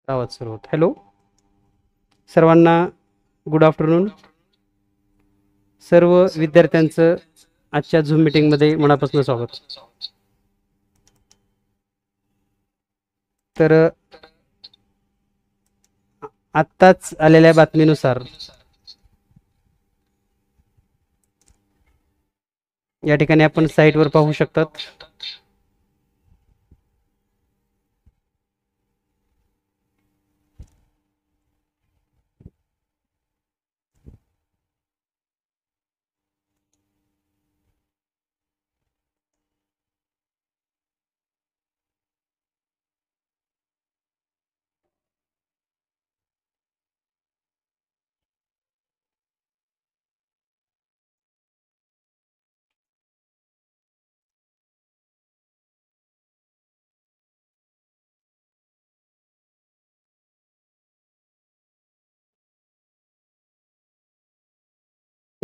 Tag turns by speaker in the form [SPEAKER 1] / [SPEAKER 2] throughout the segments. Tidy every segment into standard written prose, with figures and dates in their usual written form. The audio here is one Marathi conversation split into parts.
[SPEAKER 1] आवाज सुरू होत. हॅलो सर्वांना, गुड आफ्टरनून. सर्व विद्यार्थ्यांचं आजच्या झूम मीटिंगमध्ये मनापासून स्वागत. तर आत्ताच आलेल्या बातमीनुसार या ठिकाणी आपण साईटवर पाहू शकतात. ,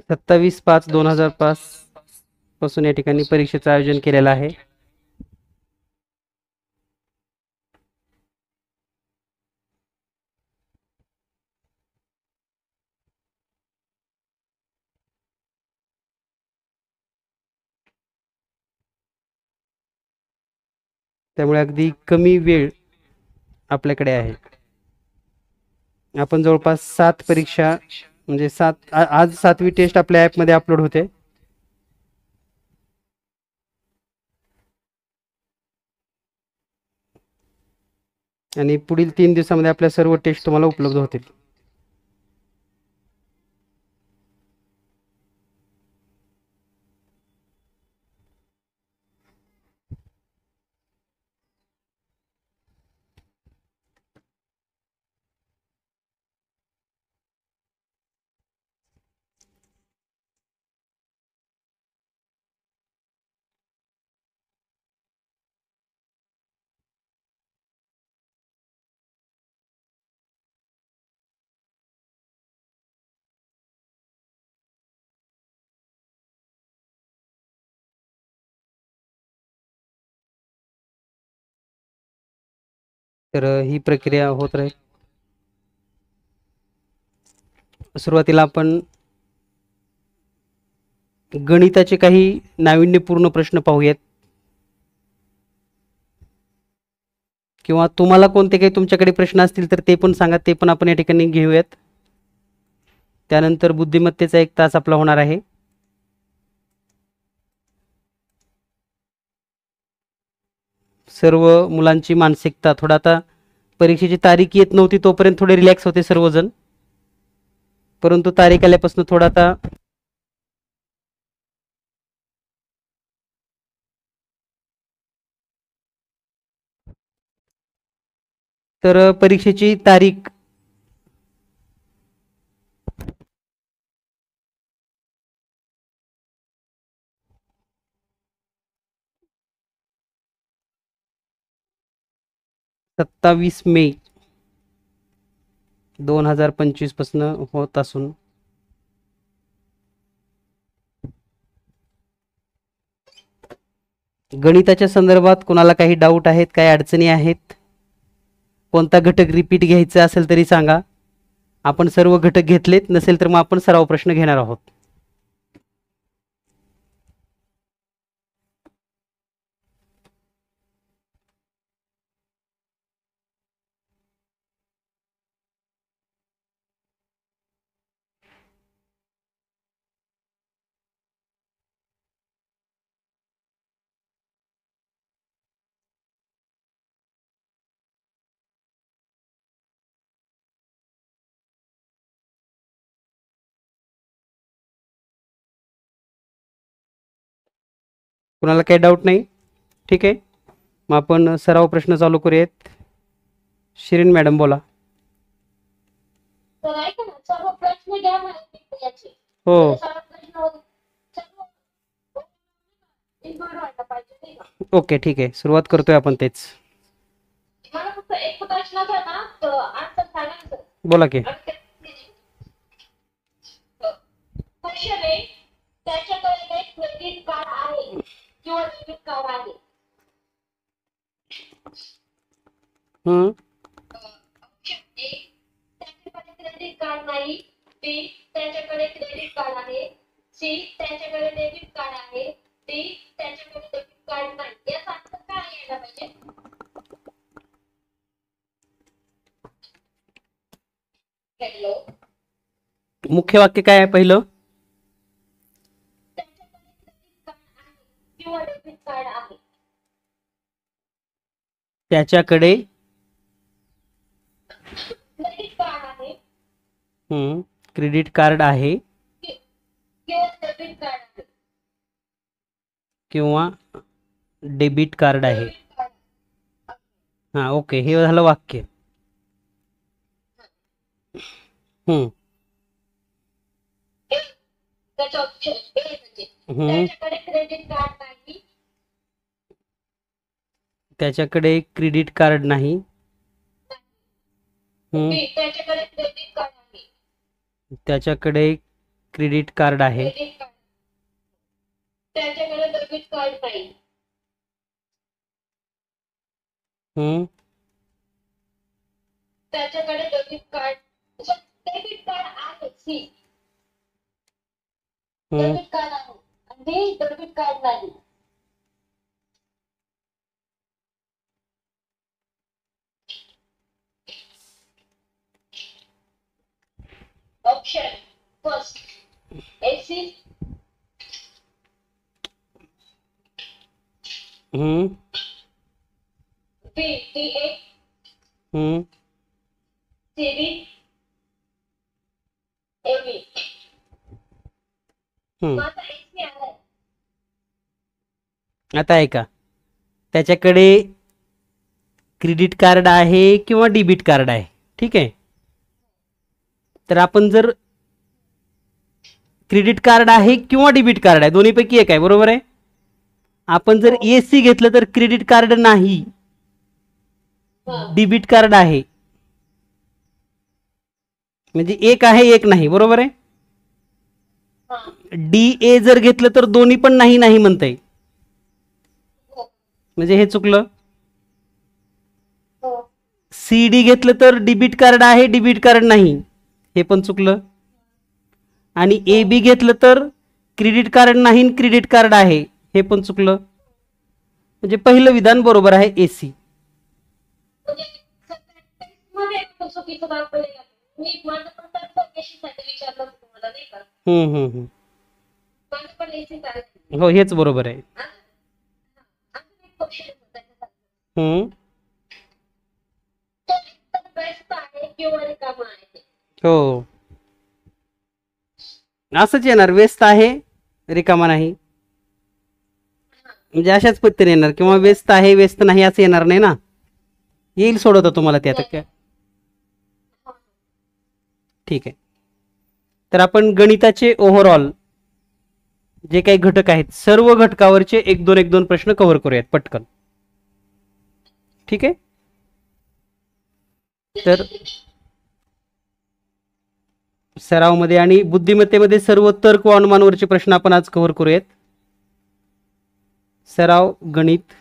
[SPEAKER 1] 27/5/2005 पासून या ठिकाणी परीक्षेचं आयोजन केलेलं आहे. त्यामुळे अगदी कमी वेळ आपल्याकडे आहे. आपण जवळपास 7 परीक्षा म्हणजे आज 7वी टेस्ट आपल्या ॲपमध्ये अपलोड होते. आणि पुढील 3 दिवसामध्ये आपल्या सर्व टेस्ट तुम्हाला उपलब्ध होतील. तर ही प्रक्रिया होत राहील. सुरुवातीला आपण गणिताचे काही नाविन्यपूर्ण प्रश्न पाहूयात, किंवा तुम्हाला कोणते काही तुमच्याकडे प्रश्न असतील तर ते पण सांगा, ते पण आपण या ठिकाणी घेऊयात. त्यानंतर बुद्धिमत्तेचा 1 तास आपला होणार आहे. सर्व मुलांची मानसिकता थोडा, आता परीक्षेची तारीख येत नव्हती तोपर्यंत थोडे रिलॅक्स होते सर्वजण, परंतु तारीख आल्यापासून थोडा आता तर परीक्षेची तारीख मे 2025 पासून होत असून गणिताच्या संदर्भात कोणाला काही डाऊट आहेत, काही अडचणी आहेत, कोणता घटक रिपीट घ्यायचा असेल तरी सांगा. आपण सर्व घटक घेतलेत, नसेल तर मग आपण सराव प्रश्न घेणार आहोत. कुणाला काही डाऊट नाही? ठीक आहे, मग आपण सराव प्रश्न चालू करूयात. शिरीन मॅडम बोला. हो, ओके, ठीक आहे, सुरुवात करतोय आपण तेच. बोला की.
[SPEAKER 2] त्याच्याकडे क्रेडिट कार्ड आहे किंवा डेबिट कार्ड आहे. त्याच्याकडे डेबिट कार्ड आहे, डी त्याच्याकडे डेबिट कार्ड नाही. याचा अर्थ काय यायला पाहिजे? हॅलो,
[SPEAKER 1] मुख्य वाक्य काय आहे पहिलं?
[SPEAKER 2] त्याच्याकडे क्रेडिट कार्ड आहे
[SPEAKER 1] क्रेडिट कार्ड आहे
[SPEAKER 2] किंवा डेबिट कार्ड आहे.
[SPEAKER 1] किंवा डेबिट कार्ड आहे.
[SPEAKER 2] Debit card.
[SPEAKER 1] हां, ओके, हे झालं वाक्य.
[SPEAKER 2] त्याच्या ऑप्शन त्याच्याकडे क्रेडिट कार्ड नाही.
[SPEAKER 1] त्याच्याकडे क्रेडिट कार्ड नाही.
[SPEAKER 2] बी त्याच्याकडे क्रेडिट कार्ड आहे.
[SPEAKER 1] त्याच्याकडे क्रेडिट कार्ड आहे.
[SPEAKER 2] Credit card. त्याच्याकडे डेबिट कार्ड नाही. त्याच्याकडे डेबिट कार्ड आहे. सी डेबिट कार्ड आहे आणि डी डेबिट कार्ड नाही. Option first AC, B D A, C B A B. आता एसी आलाय.
[SPEAKER 1] आता आहे का? त्याच्याकडे क्रेडिट कार्ड आहे किंवा डेबिट कार्ड आहे. ठीक आहे, तर आपण जर क्रेडिट कार्ड आहे किंवा डेबिट कार्ड आहे दोन्हीपैकी एक आहे, बरोबर आहे. आपण जर एसी घेतलं तर क्रेडिट कार्ड नाही, डेबिट कार्ड आहे. म्हणजे एक आहे एक नाही, बरोबर आहे. डी ए जर घेतलं तर दोन्ही पण नाही नाही म्हणताय, म्हणजे हे चुकलं. सी डी घेतलं तर डेबिट कार्ड आहे डेबिट कार्ड नाही, हे पण चुकलं. आणि ए बी घेतलं तर क्रेडिट कार्ड नाही क्रेडिट कार्ड आहे, हे पण चुकलं. म्हणजे पहिलं विधान बरोबर आहे एसी. हो, हेच बरोबर आहे. हो, असंच येणार, व्यस्त आहे रिकामा नाही, म्हणजे अशाच पद्धतीने येणार. किंवा व्यस्त आहे व्यस्त नाही असं येणार नाही ना. येईल सोडवता तुम्हाला ते आता काय. ठीक आहे, तर आपण गणिताचे ओव्हरऑल जे काही घटक आहेत सर्व घटकावरचे एक दोन प्रश्न कव्हर करूयात पटकन. ठीक आहे, तर सरावमध्ये आणि बुद्धिमत्तेमध्ये सर्व तर्क व अनुमानवरचे प्रश्न आपण आज कव्हर करूयात. सराव गणित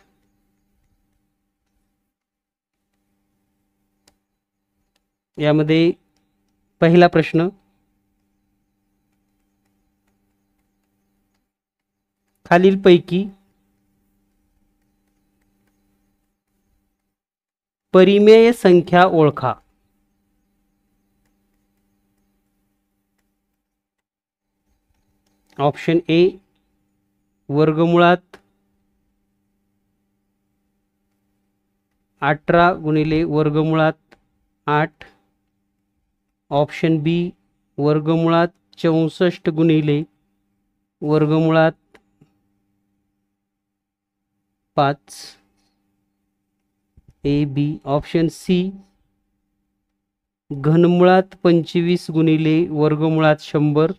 [SPEAKER 1] यामध्ये पहिला प्रश्न, खालीलपैकी परिमेय संख्या ओळखा. ऑप्शन ए वर्गमुळात 18 गुणिले वर्गमुळात 8. ऑप्शन बी वर्गमुळात 64 गुणिले वर्गमुळात 5. A B. ऑप्शन सी घनमुळात 25 गुणिले वर्गमुळात 100.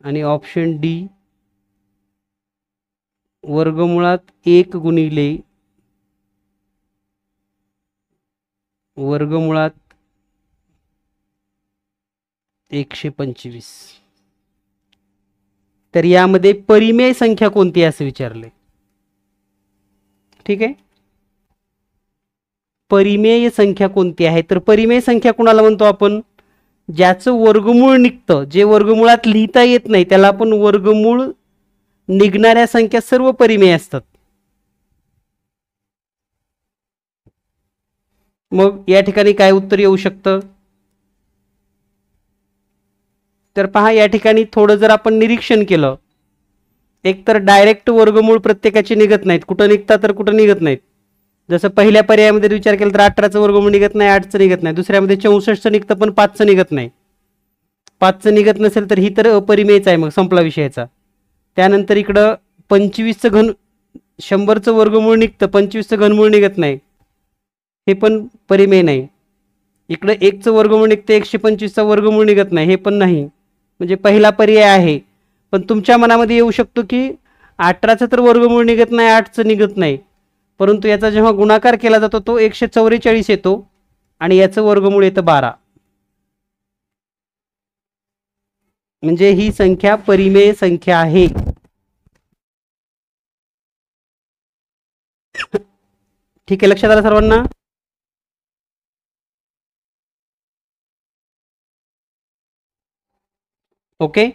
[SPEAKER 1] आणि ऑप्शन डी वर्गमुळात 1 गुणिले वर्गमुळात 125. तर यामध्ये परिमेय संख्या कोणती आहे असं विचारले. ठीक आहे, परिमेय संख्या कोणती आहे, तर परिमेय संख्या कोणाला म्हणतो आपण? ज्याचं वर्गमूळ निघतं, जे वर्गमुळात लिहिता येत नाही त्याला आपण वर्गमूळ निघणाऱ्या संख्या सर्व परिमेय असतात. मग या ठिकाणी काय उत्तर येऊ शकतं? तर पहा, या ठिकाणी थोडं जर आपण निरीक्षण केलं, एक तर डायरेक्ट वर्गमूळ प्रत्येकाचे निघत नाहीत, कुठं निघतात तर कुठं निघत नाहीत. जसं पहिल्या पर्यायामध्ये विचार केला तर 18चं वर्गमूळ निघत नाही, 8चं निघत नाही. दुसऱ्यामध्ये 64चं निघतं पण 5चं निघत नाही. 5चं निघत नसेल तर ही तर अपरिमेयच आहे, मग संपला विषयाचा. त्यानंतर इकडं 25चं 100चं वर्गमूळ निघतं, 25चं घनमूळ निघत नाही, हे पण परिमेय नाही. इकडं 1चं वर्गमूळ निघतं, 125चा वर्गमूळ निघत नाही, हे पण नाही. म्हणजे पहिला पर्याय आहे. पण तुमच्या मनामध्ये येऊ शकतो की 18चं तर वर्गमूळ निघत नाही, 8चं निघत नाही, परंतु याचा जेव्हा गुणाकार केला जातो तो 144 येतो आणि याचं वर्गमूळ येतं 12. म्हणजे ही संख्या परिमेय संख्या आहे. ठीक आहे, लक्षात आलं सर्वांना? ओके,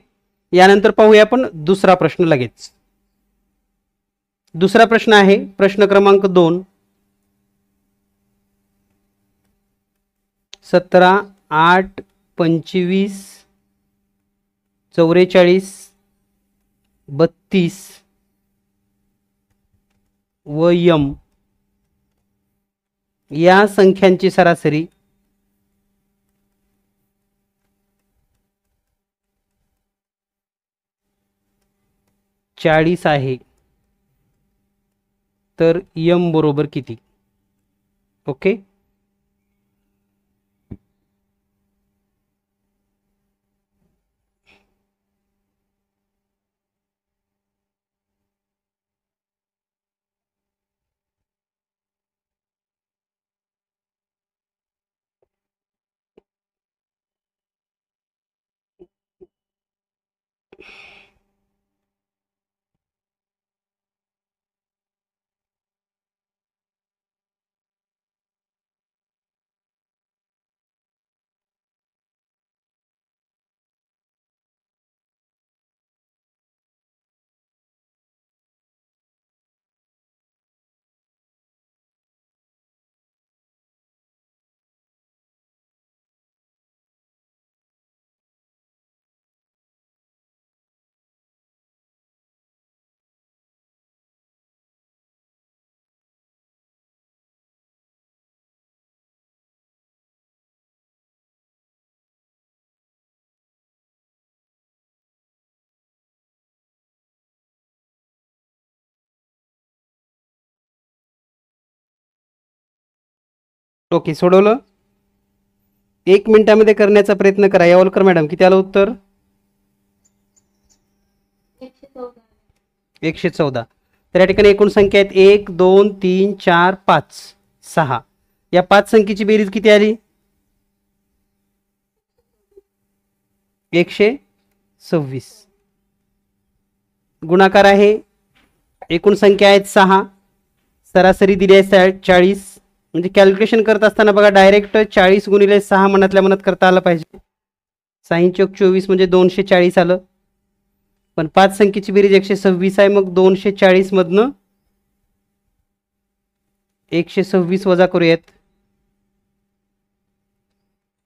[SPEAKER 1] यानंतर पाहूया आपण दुसरा प्रश्न लगेच. दुसरा प्रश्न आहे प्रश्न क्रमांक 2. 17, 8, 25, 44, 32 व यम या संख्यांची सरासरी 40 आहे. तर यम बरोबर किती? ओके, ओके, सोडवलं. 1 मिनिटामध्ये करण्याचा प्रयत्न करा. यावलकर मॅडम, किती आलं उत्तर? 114. तर या ठिकाणी एकूण संख्या आहेत 1, 2, 3, 4, 5, 6. या 5 संख्येची बेरीज किती आली? 126. गुणाकार आहे, एकूण संख्या आहेत 6, सरासरी दिली आहे 40. म्हणजे कॅल्क्युलेशन करत असताना बघा, डायरेक्ट 40 गुणिले 6 मनातल्या मनात करता आलं पाहिजे. 6 चौक 24 म्हणजे 240 आलं. पण 5 संख्येची बेरीज 126 आहे, मग 240 मधनं 126 वजा करूयात.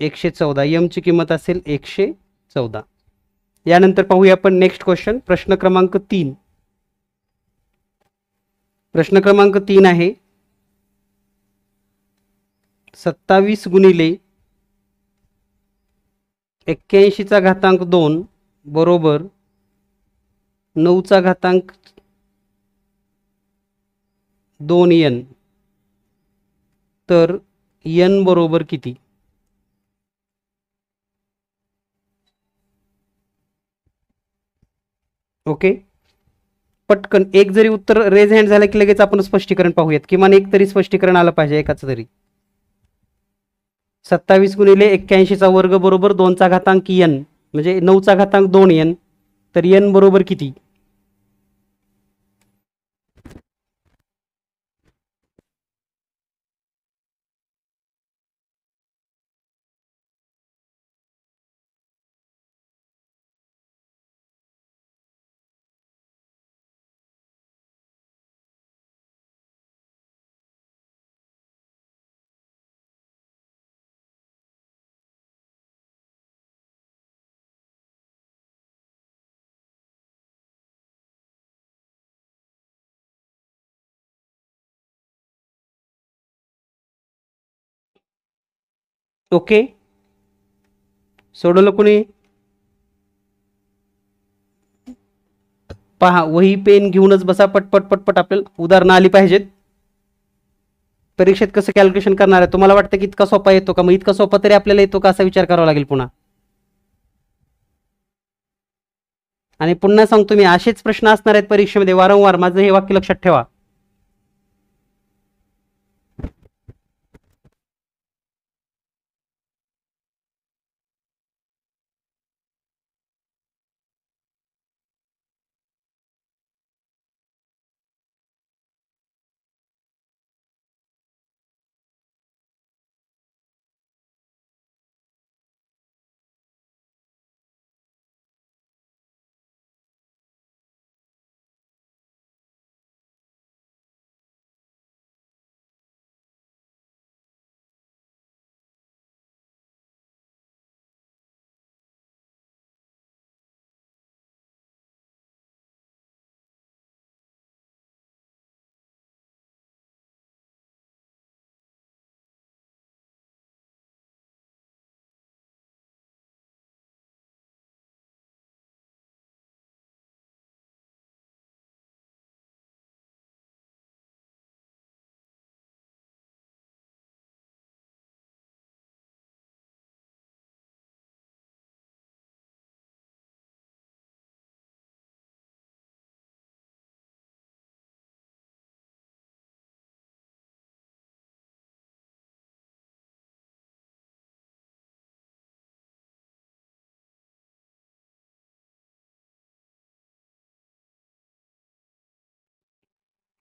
[SPEAKER 1] 114. यमची किंमत असेल 114. यानंतर पाहूया आपण नेक्स्ट क्वेश्चन, प्रश्न क्रमांक 3. प्रश्न क्रमांक 3 आहे 27 गुणिले 81चा घातांक 2 बरोबर 9चा घातांक 2n. तर n बरोबर किती? ओके, पटकन एक जरी उत्तर रेज हँड झालं की लगेच आपण स्पष्टीकरण पाहूयात. किमान एक तरी स्पष्टीकरण आलं पाहिजे, एकाच तरी. 27 गुणिले 81चा वर्ग बरोबर 2चा घातांक n, म्हणजे 9चा घातांक 2n. तर n बरोबर किती? ओके, सोडवलं कोणी? पहा, वही पेन घेऊनच बसा, पटपट पटपट आपल्याला उदाहरणं आली पाहिजेत. परीक्षेत कसं कॅल्क्युलेशन करणार आहे? तुम्हाला वाटतं की इतका सोपा येतो का? मग इतका सोपा तरी आपल्याला येतो का असा विचार करावा लागेल पुन्हा. आणि पुन्हा सांगतो मी, असेच प्रश्न असणार आहेत परीक्षेमध्ये वारंवार, माझं हे वाक्य लक्षात ठेवा.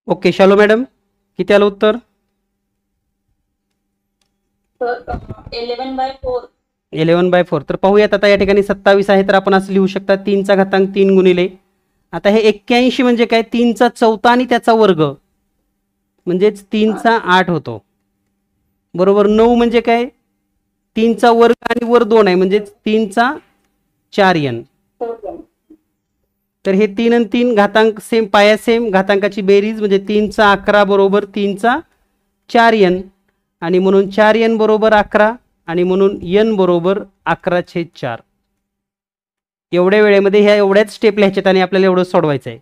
[SPEAKER 1] ओके, शालो मॅडम किती आलं उत्तर?
[SPEAKER 2] 11/4.
[SPEAKER 1] 11/4. तर पाहूयात आता या ठिकाणी 27 आहे, तर आपण असं लिहू शकता 3चा घातांक 3 गुणिले, आता हे 81 म्हणजे काय? 3चा चौथा आणि त्याचा वर्ग, म्हणजेच 3चा 8 होतो, बरोबर. 9 म्हणजे काय? 3चा वर्ग आणि वर 2 आहे, म्हणजेच 3चा 4n. तर हे 3 आणि 3 घातांक सेम, पाया सेम, घातांकाची बेरीज म्हणजे 3चा 11 बरोबर 3चा 4n, आणि म्हणून 4n बरोबर 11, आणि म्हणून n बरोबर 11/4. एवढ्या वेळेमध्ये ह्या एवढ्याच स्टेप लिहायच्यात आणि आपल्याला एवढं सोडवायचं आहे.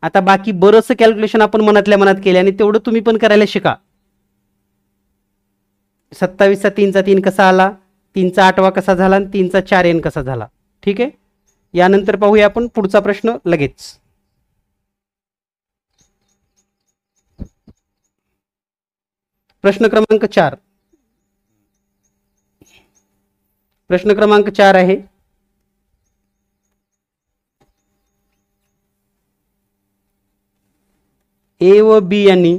[SPEAKER 1] आता बाकी बरंचसं कॅल्क्युलेशन आपण मनातल्या मनात केले, आणि तेवढं तुम्ही पण करायला शिका. 27चा 3चा 3 कसा आला, 3चा 8वा कसा झाला, आणि 3चा 4n कसा झाला. ठीक आहे, यानंतर पाहूया आपण पुढचा प्रश्न लगेच. प्रश्न क्रमांक 4. प्रश्न क्रमांक 4 आहे, ए व बी यांनी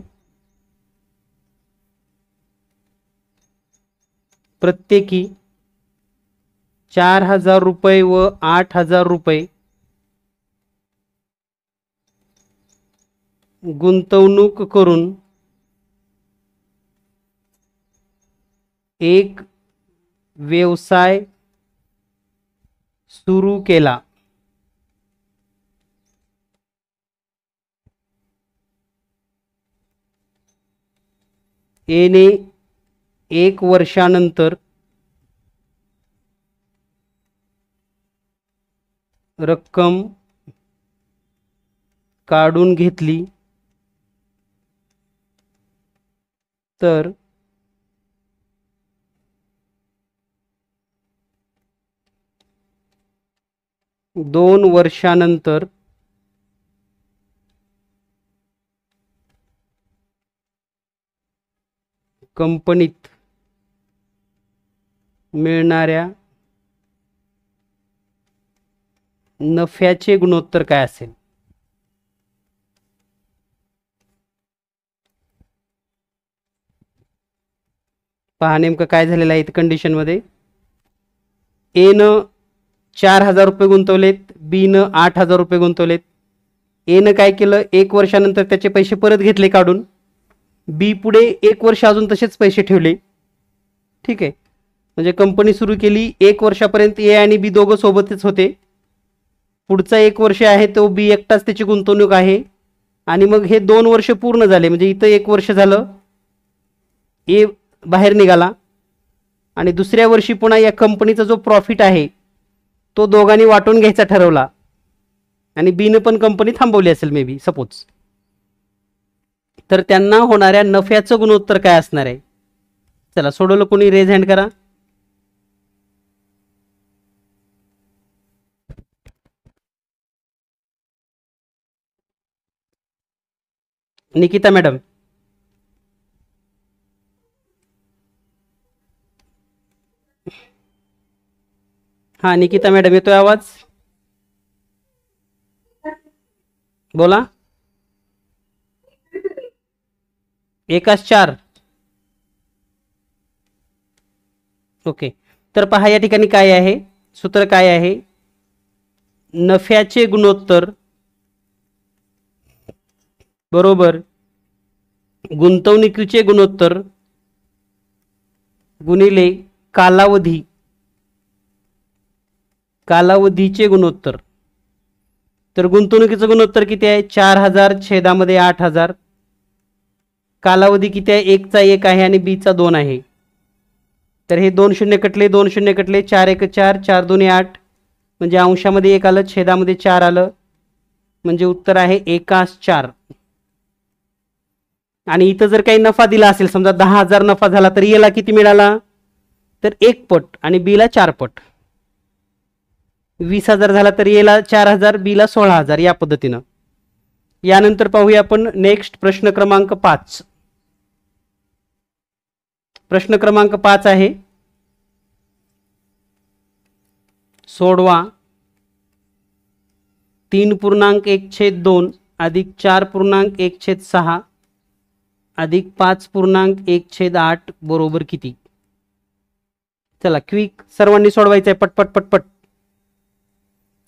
[SPEAKER 1] प्रत्येकी 4,000 रुपये व 8,000 रुपये गुंतवणूक करून एक व्यवसाय सुरू केला. एने 1 वर्षानंतर रक्कम काढून घेतली, तर 2 वर्षानंतर कंपनीत मिळणाऱ्या नफ्याचे गुणोत्तर काय असेल? पहा नेमकं काय झालेलं आहे कंडिशन मध्ये. ए न 4,000 रुपये गुंतवलेत, बी न 8,000 रुपये गुंतवलेत. ए न काय केलं, 1 वर्षानंतर त्याचे पैसे परत घेतले काढून. बी पुढे 1 वर्ष अजून तसेच पैसे ठेवले. ठीक आहे, म्हणजे कंपनी सुरू केली, 1 वर्षापर्यंत ए आणि बी दोघं सोबतच होते. पुढचा 1 वर्ष आहे तो बी एकटाच त्याची गुंतवणूक आहे, आणि मग हे 2 वर्ष पूर्ण झाले, म्हणजे इथं 1 वर्ष झालं, ए बाहेर निघाला, आणि दुसऱ्या वर्षी पुन्हा या कंपनीचा जो प्रॉफिट आहे तो दोघांनी वाटून घ्यायचा ठरवला आणि बीनं पण कंपनी थांबवली असेल मे बी सपोज, तर त्यांना होणाऱ्या नफ्याचं गुणोत्तर काय असणार आहे? चला सोडवलं कोणी? रेज हँड करा. निकिता मॅडम. हा निकिता मॅडम येतोय आवाज? बोला. 1:4. ओके. तर पहा या ठिकाणी काय आहे, सूत्र काय आहे? नफ्याचे गुणोत्तर बरोबर गुंतवणुकीचे गुणोत्तर गुणिले कालावधीचे गुणोत्तर. तर गुंतवणुकीचं गुणोत्तर किती आहे? 4000 छेदामध्ये 8000. कालावधी किती आहे? 1चा 1 आहे आणि बीचा 2 आहे. तर हे 2 शून्य कटले, 2 शून्य कटले, 4 1 4, 4 2 8, म्हणजे अंशामध्ये 1 आलं, छेदामध्ये 4 आलं, म्हणजे उत्तर आहे 1:4. आणि इथं जर काही नफा दिला असेल, समजा 10,000 नफा झाला, तर याला किती मिळाला? तर 1 पट आणि बीला 4 पट. 20,000 झाला तर याला 4,000, बीला 16,000, या पद्धतीनं. यानंतर पाहूया आपण नेक्स्ट प्रश्न क्रमांक 5. प्रश्न क्रमांक 5 आहे, सोडवा. 3.1/2 अधिक 4.1/6 अधिक 5.1/8 बरोबर किती? चला क्विक सर्वांनी सोडवायचं आहे, पटपट पटपट.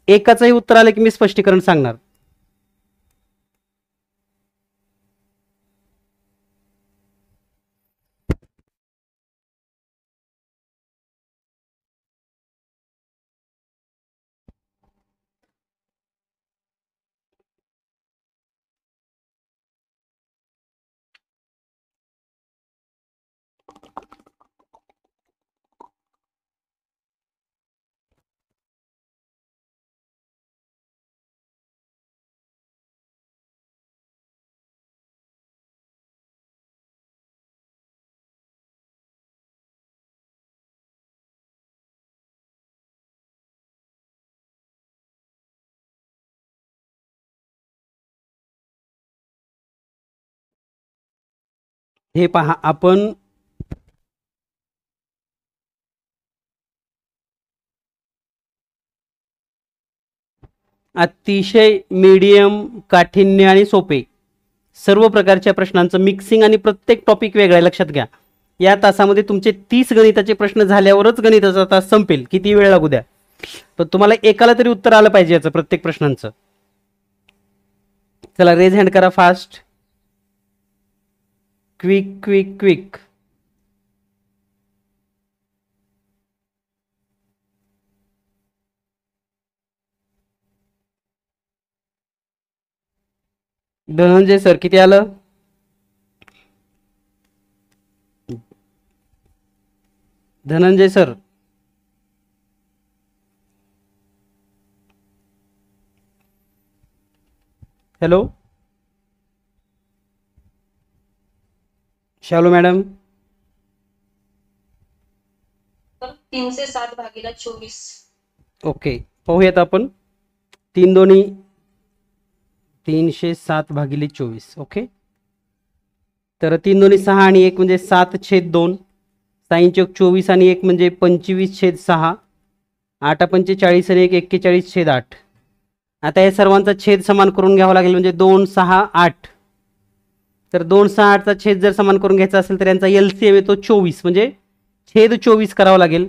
[SPEAKER 1] एकाचंही उत्तर आलं की मी स्पष्टीकरण सांगणार. हे पहा, आपण अतिशय मीडियम, काठिण्य आणि सोपे सर्व प्रकारच्या प्रश्नांचं मिक्सिंग आणि प्रत्येक टॉपिक वेगळा आहे, लक्षात घ्या. या तासामध्ये तुमचे 30 गणिताचे प्रश्न झाल्यावरच गणिताचा तास संपेल, किती वेळ लागू द्या, पण तुम्हाला एकाला तरी उत्तर आलं पाहिजे याचं प्रत्येक प्रश्नांचं. चला रेज हँड करा fast. Quick quick quick. Dhananjay sir किती आलं? धनंजय सर. हॅलो शालू मॅडम.
[SPEAKER 3] 307/24.
[SPEAKER 1] ओके, पाहूयात आपण. 3 दोन्ही 307/24. ओके, तर 3 दोन्ही 6 आणि 1 म्हणजे 7/2. 6×24 आणि 1 म्हणजे 25/6. 8×45 आणि 1 41/8. आता या सर्वांचा छेद समान करून घ्यावा लागेल, म्हणजे 2 6 8. तर 2 6 8चा छेद जर समान करून घ्यायचा असेल तर यांचा LCM येतो 24, म्हणजे छेद 24 करावा लागेल.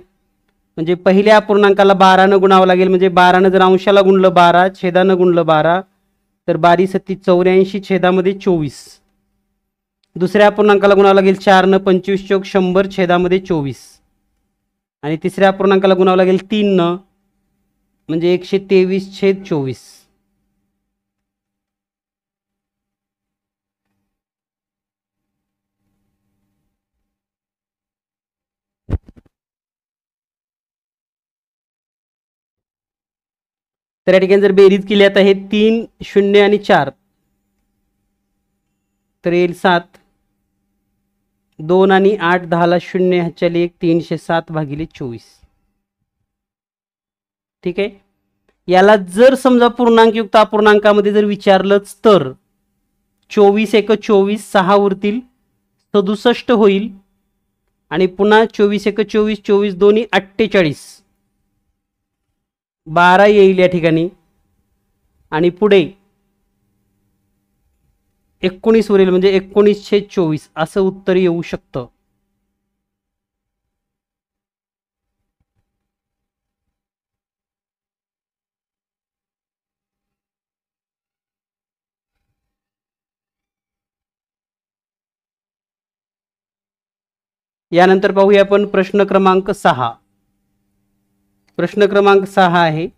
[SPEAKER 1] म्हणजे पहिल्या पूर्णांकाला 12 गुणावं लागेल, म्हणजे 12 जर अंशाला गुणलं 12, छेदानं गुणलं 12, तर 12 सत्ती 84 छेदामध्ये 24. दुसऱ्या पूर्णांकाला गुणावं लागेल 4 25 चौक 100 छेदामध्ये 24. आणि तिसऱ्या पूर्णांकाला गुणावं लागेल 3 म्हणजे 123/24. तर या ठिकाणी जर बेरीज केली आता हे 3 0 आणि 4 तर येईल 7. 2 आणि 8 10 ला 0 ह्याच्या 1 307 भागिले 24. ठीक आहे. याला जर समजा पूर्णांकयुक्त अपूर्णांकामध्ये जर विचारलंच तर 24 एक 24 6 उरतील 67 होईल आणि पुन्हा 24 एक 24 24 दोन्ही 48 12 येईल या ठिकाणी आणि पुढे 19 उरेल म्हणजे 1924 असं उत्तर येऊ शकतं. यानंतर पाहूया आपण प्रश्न क्रमांक 6. प्रश्न क्रमांक 6 आहे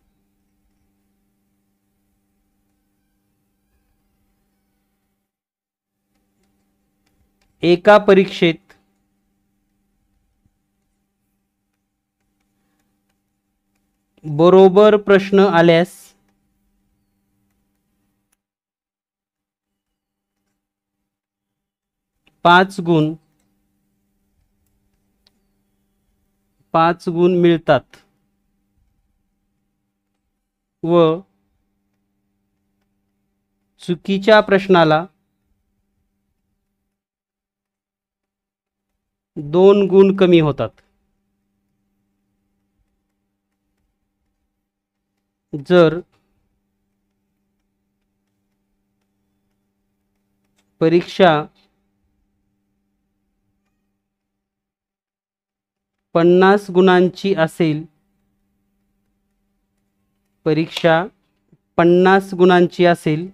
[SPEAKER 1] एका परीक्षेत बरोबर प्रश्न आल्यास पाच गुण मिळतात व चुकीच्या प्रश्नाला 2 गुण कमी होतात. जर परीक्षा 50 गुणांची असेल, परीक्षा 50 गुणांची असेल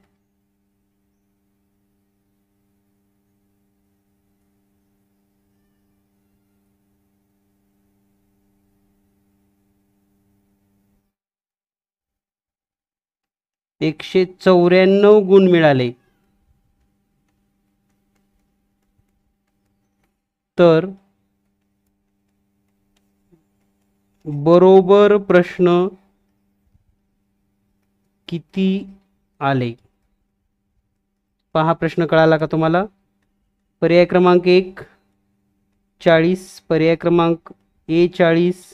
[SPEAKER 1] एकशे 94 गुण मिळाले तर बरोबर प्रश्न किती आले. पहा प्रश्न कळाला का तुम्हाला. पर्याय क्रमांक 1 40, पर्याय क्रमांक ए 40,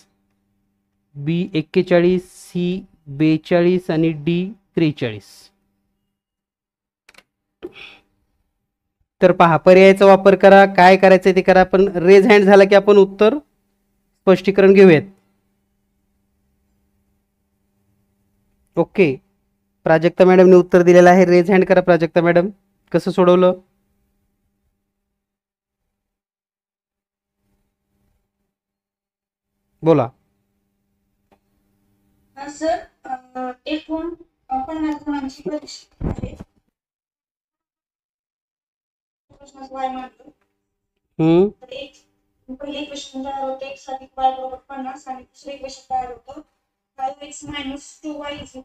[SPEAKER 1] बी 41, सी 42 आणि डी 43. तर पहा पर्यायाचा वापर करा. काय करायचं ते करा. पण रेज हँड झाला की आपण उत्तर स्पष्टीकरण घेऊयात. ओके. प्राजक्ता मॅडमने उत्तर दिलेलं आहे. रेज हँड करा प्राजक्ता मॅडम. कसं सोडवलं. बोला.
[SPEAKER 3] सर एकूण 50 गुणांची परीक्षा आहे. पहिले क्वेश्चन तयार होते x = y = 50 आणि दुसरे क्वेश्चन तयार होतं 5x - 2y =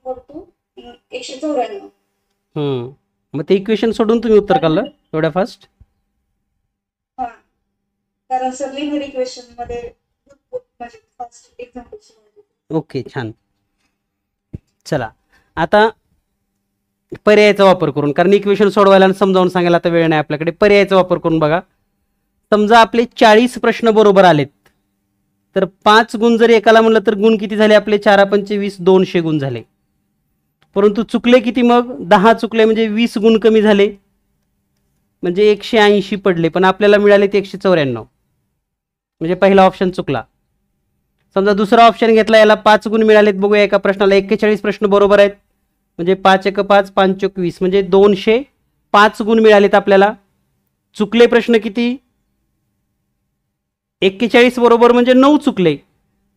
[SPEAKER 3] 194.
[SPEAKER 1] मग ते इक्वेशन सोडून तुम्ही उत्तर काढलं एवढ्या फास्ट.
[SPEAKER 3] हा कारण सर लिनिअर इक्वेशन मध्ये म्हणजे फास्ट एक्झाम्पल्स.
[SPEAKER 1] ओके छान. चला आता पर्यायाचा वापर करून, कारण इक्वेशन सोडवायला आणि समजावून सांगायला आता वेळ नाही आपल्याकडे. पर्यायाचा वापर करून बघा. समजा आपले 40 प्रश्न बरोबर आलेत तर 5 गुण जर एकाला म्हणलं तर गुण किती झाले आपले. 4 × 5 = 20, 200 गुण झाले. परंतु चुकले किती मग 10 चुकले म्हणजे 20 गुण कमी झाले म्हणजे 180 पडले. पण आपल्याला मिळाले ते 194 म्हणजे पहिला ऑप्शन चुकला. समजा दुसरा ऑप्शन घेतला, याला 5 गुण मिळालेत. बघूया एका प्रश्नाला 41 प्रश्न बरोबर आहेत म्हणजे 5 × 5 = 5 × 20 म्हणजे 205 गुण मिळालेत आपल्याला. चुकले प्रश्न किती 41 बरोबर म्हणजे 9 चुकले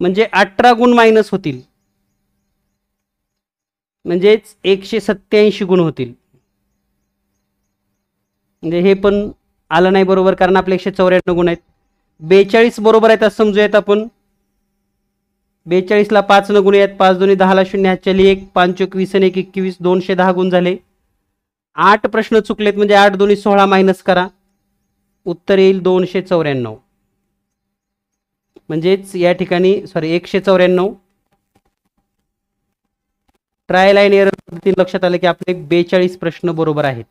[SPEAKER 1] म्हणजे 18 गुण मायनस होतील म्हणजेच 187 गुण होतील. म्हणजे हे पण आलं नाही बरोबर कारण आपले 194 गुण आहेत. 42 बरोबर आहेत असं समजूयात आपण. 42 ला 5 न गुण आहेत. 5 2 10 ला 0 ह्याच्या 1 5 × 20 आणि 1 21 210 गुण झाले. 8 प्रश्न चुकलेत म्हणजे 8 2 16 मायनस करा. उत्तर येईल 294. म्हणजेच या ठिकाणी 194 ट्रायल अँड एरर पद्धतीने लक्षात आलं की आपले 42 प्रश्न बरोबर आहेत.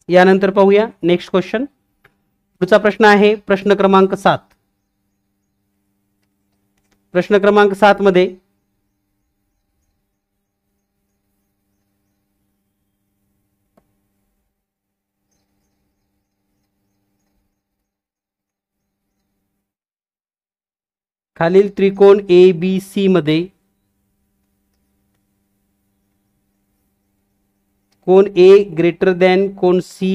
[SPEAKER 1] यानंतर पाहूया नेक्स्ट क्वेश्चन. पुढचा प्रश्न आहे प्रश्न क्रमांक 7. प्रश्न क्रमांक 7 मध्ये खालील त्रिकोण ABC मध्ये कोण A ग्रेटर दॅन कोण C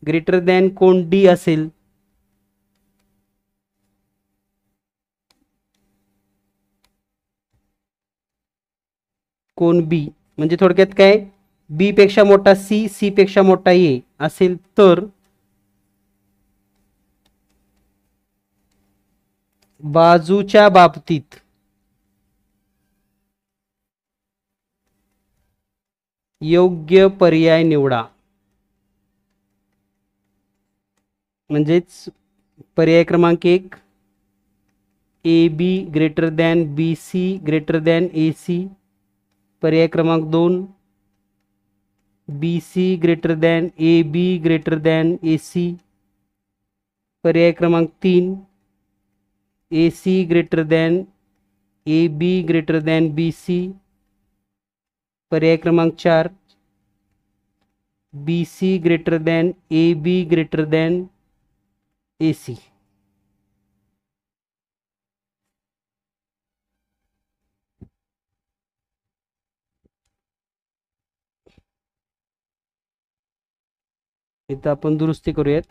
[SPEAKER 1] ग्रेटर दॅन कोण D असेल कोण B म्हणजे थोडक्यात काय B पेक्षा मोठा C C पेक्षा मोठा A असेल तर बाजूच्या बाबतीत योग्य पर्याय निवडा. म्हणजेच पर्याय क्रमांक 1 AB greater than BC greater than AC. पर्याय क्रमांक 2 BC greater than AB greater than AC. पर्याय क्रमांक 3 AC greater than AB greater than BC. पर्याय क्रमांक 4 BC greater than AB greater than AC. इथं आपण दुरुस्ती करूयात.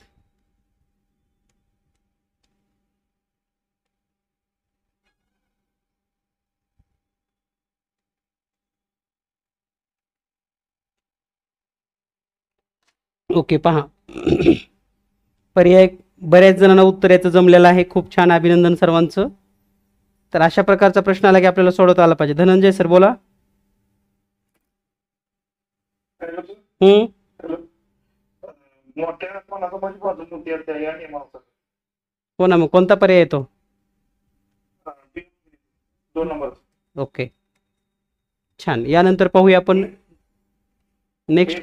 [SPEAKER 1] ओके पहा पर्याय बऱ्याच जणांना उत्तर याचं जमलेलं आहे. खूप छान, अभिनंदन सर्वांचं. तर अशा प्रकारचा प्रश्न आला की आपल्याला सोडवता आला पाहिजे. धनंजय सर बोला. हो ना, मग कोणता पर्याय येतो?
[SPEAKER 4] 2 नंबर.
[SPEAKER 1] ओके छान. यानंतर पाहूया आपण नेक्स्ट.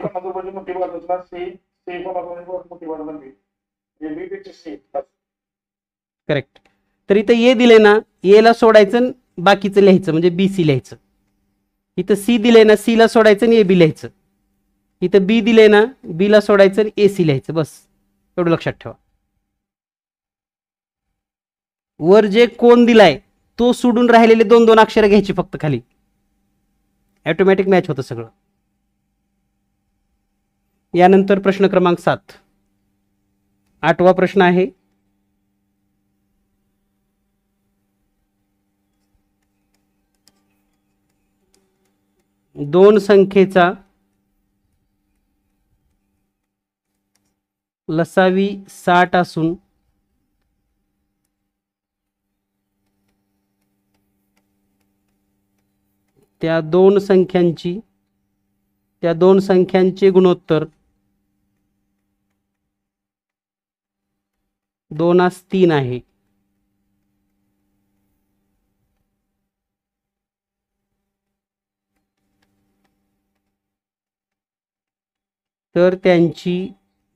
[SPEAKER 1] करेक्ट. तर इथं ए दिले ना, ए ला सोडायचं बाकीचं लिहायचं म्हणजे BC लिहायचं. इथं C दिले ना, C ला सोडायचं आणि AB लिहायचं. इथं B दिले ना, B ला सोडायचं आणि AC लिहायचं. बस एवढं लक्षात ठेवा. वर जे कोण दिलाय तो सोडून राहिलेले 2-2 अक्षर घ्यायची फक्त खाली. ऑटोमॅटिक मॅच होतं सगळं. यानंतर प्रश्न क्रमांक 7 8वा प्रश्न आहे. दोन संख्येचा लसावी 60 असून त्या दोन संख्यांचे गुणोत्तर 2:3 आहे. तर त्यांची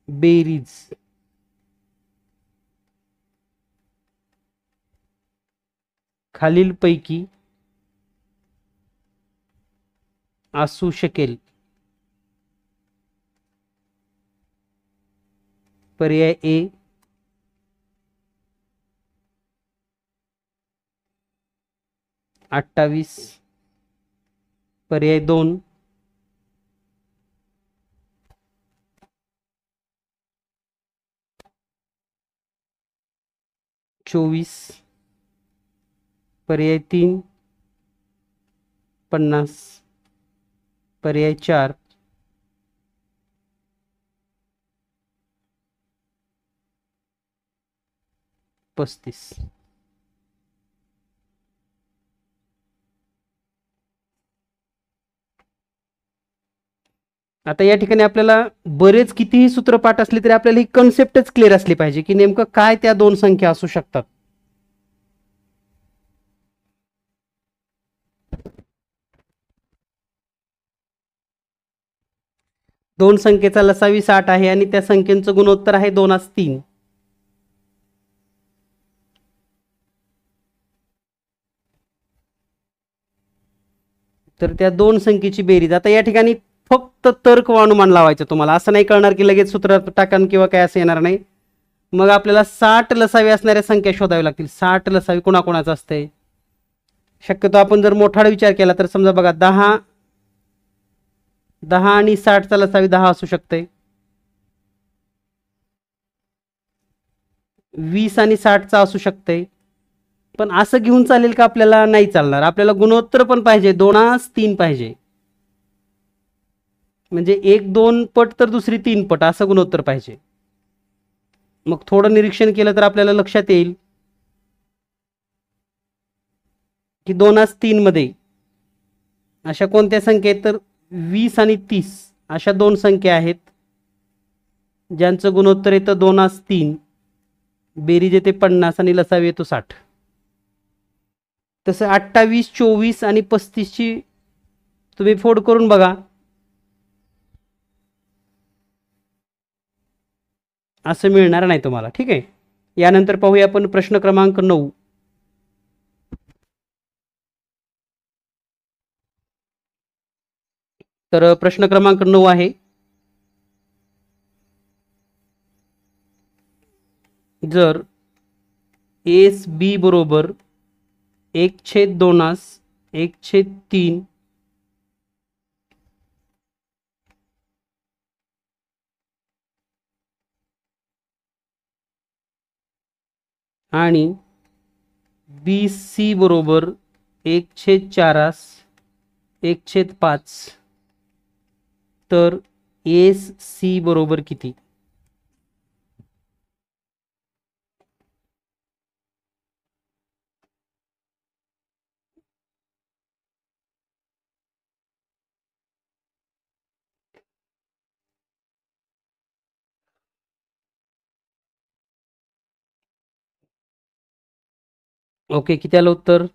[SPEAKER 1] बेरीज खालीलपैकी असू शकेल. पर्याय A 28. पर्याय 2 24. पर्याय 3 50. पर्याय 4 35. आता या ठिकाणी आपल्याला बरेच कितीही सूत्रपाठ असले तरी आपल्याला ही कन्सेप्टच क्लिअर असली पाहिजे की नेमकं काय त्या दोन संख्या असू शकतात. दोन संख्येचा लसावी 60 आहे आणि त्या संख्येचं गुणोत्तर आहे 2/3. तर त्या दोन संख्येची बेरीज. आता या ठिकाणी फक्त तर्क व अनुमान लावायचं तुम्हाला, असं नाही कळणार की लगेच सूत्र टाकन किंवा काय असं येणार नाही. मग आपल्याला 60 लसावी असणाऱ्या संख्या शोधावी लागतील. 60 लसावी कोणाकोणाचं असते? शक्यतो आपण जर मोठा विचार केला तर समजा बघा 10 आणि 60चा लसावी 10 असू शकते. 20 आणि 60चा असू शकते. पण असं घेऊन चालेल का? आपल्याला नाही चालणार. आपल्याला गुणोत्तर पण पाहिजे, 2/3 पाहिजे. म्हणजे एक 2 पट तर दुसरी 3 पट असं गुणोत्तर पाहिजे. मग थोडं निरीक्षण केलं तर आपल्याला लक्षात येईल की 2/3 मध्ये अशा कोणत्या संख्या आहेत? तर 20 आणि 30 अशा दोन संख्या आहेत ज्यांचं गुणोत्तर येतं 2/3. बेरीज येते 50 आणि लसावी येतो 60. तसं 28, 24 आणि 35ची तुम्ही फोड करून बघा. असं मिळणार नाही तुम्हाला. ठीक आहे. यानंतर पाहूया आपण प्रश्न क्रमांक 9. तर प्रश्न क्रमांक 9 आहे, जर एस बी बरोबर 1/2 1/3 आणि बी सी बरोबर 1/4 1/5 तर एस सी बरोबर किती? ओके, किती आलं उत्तर?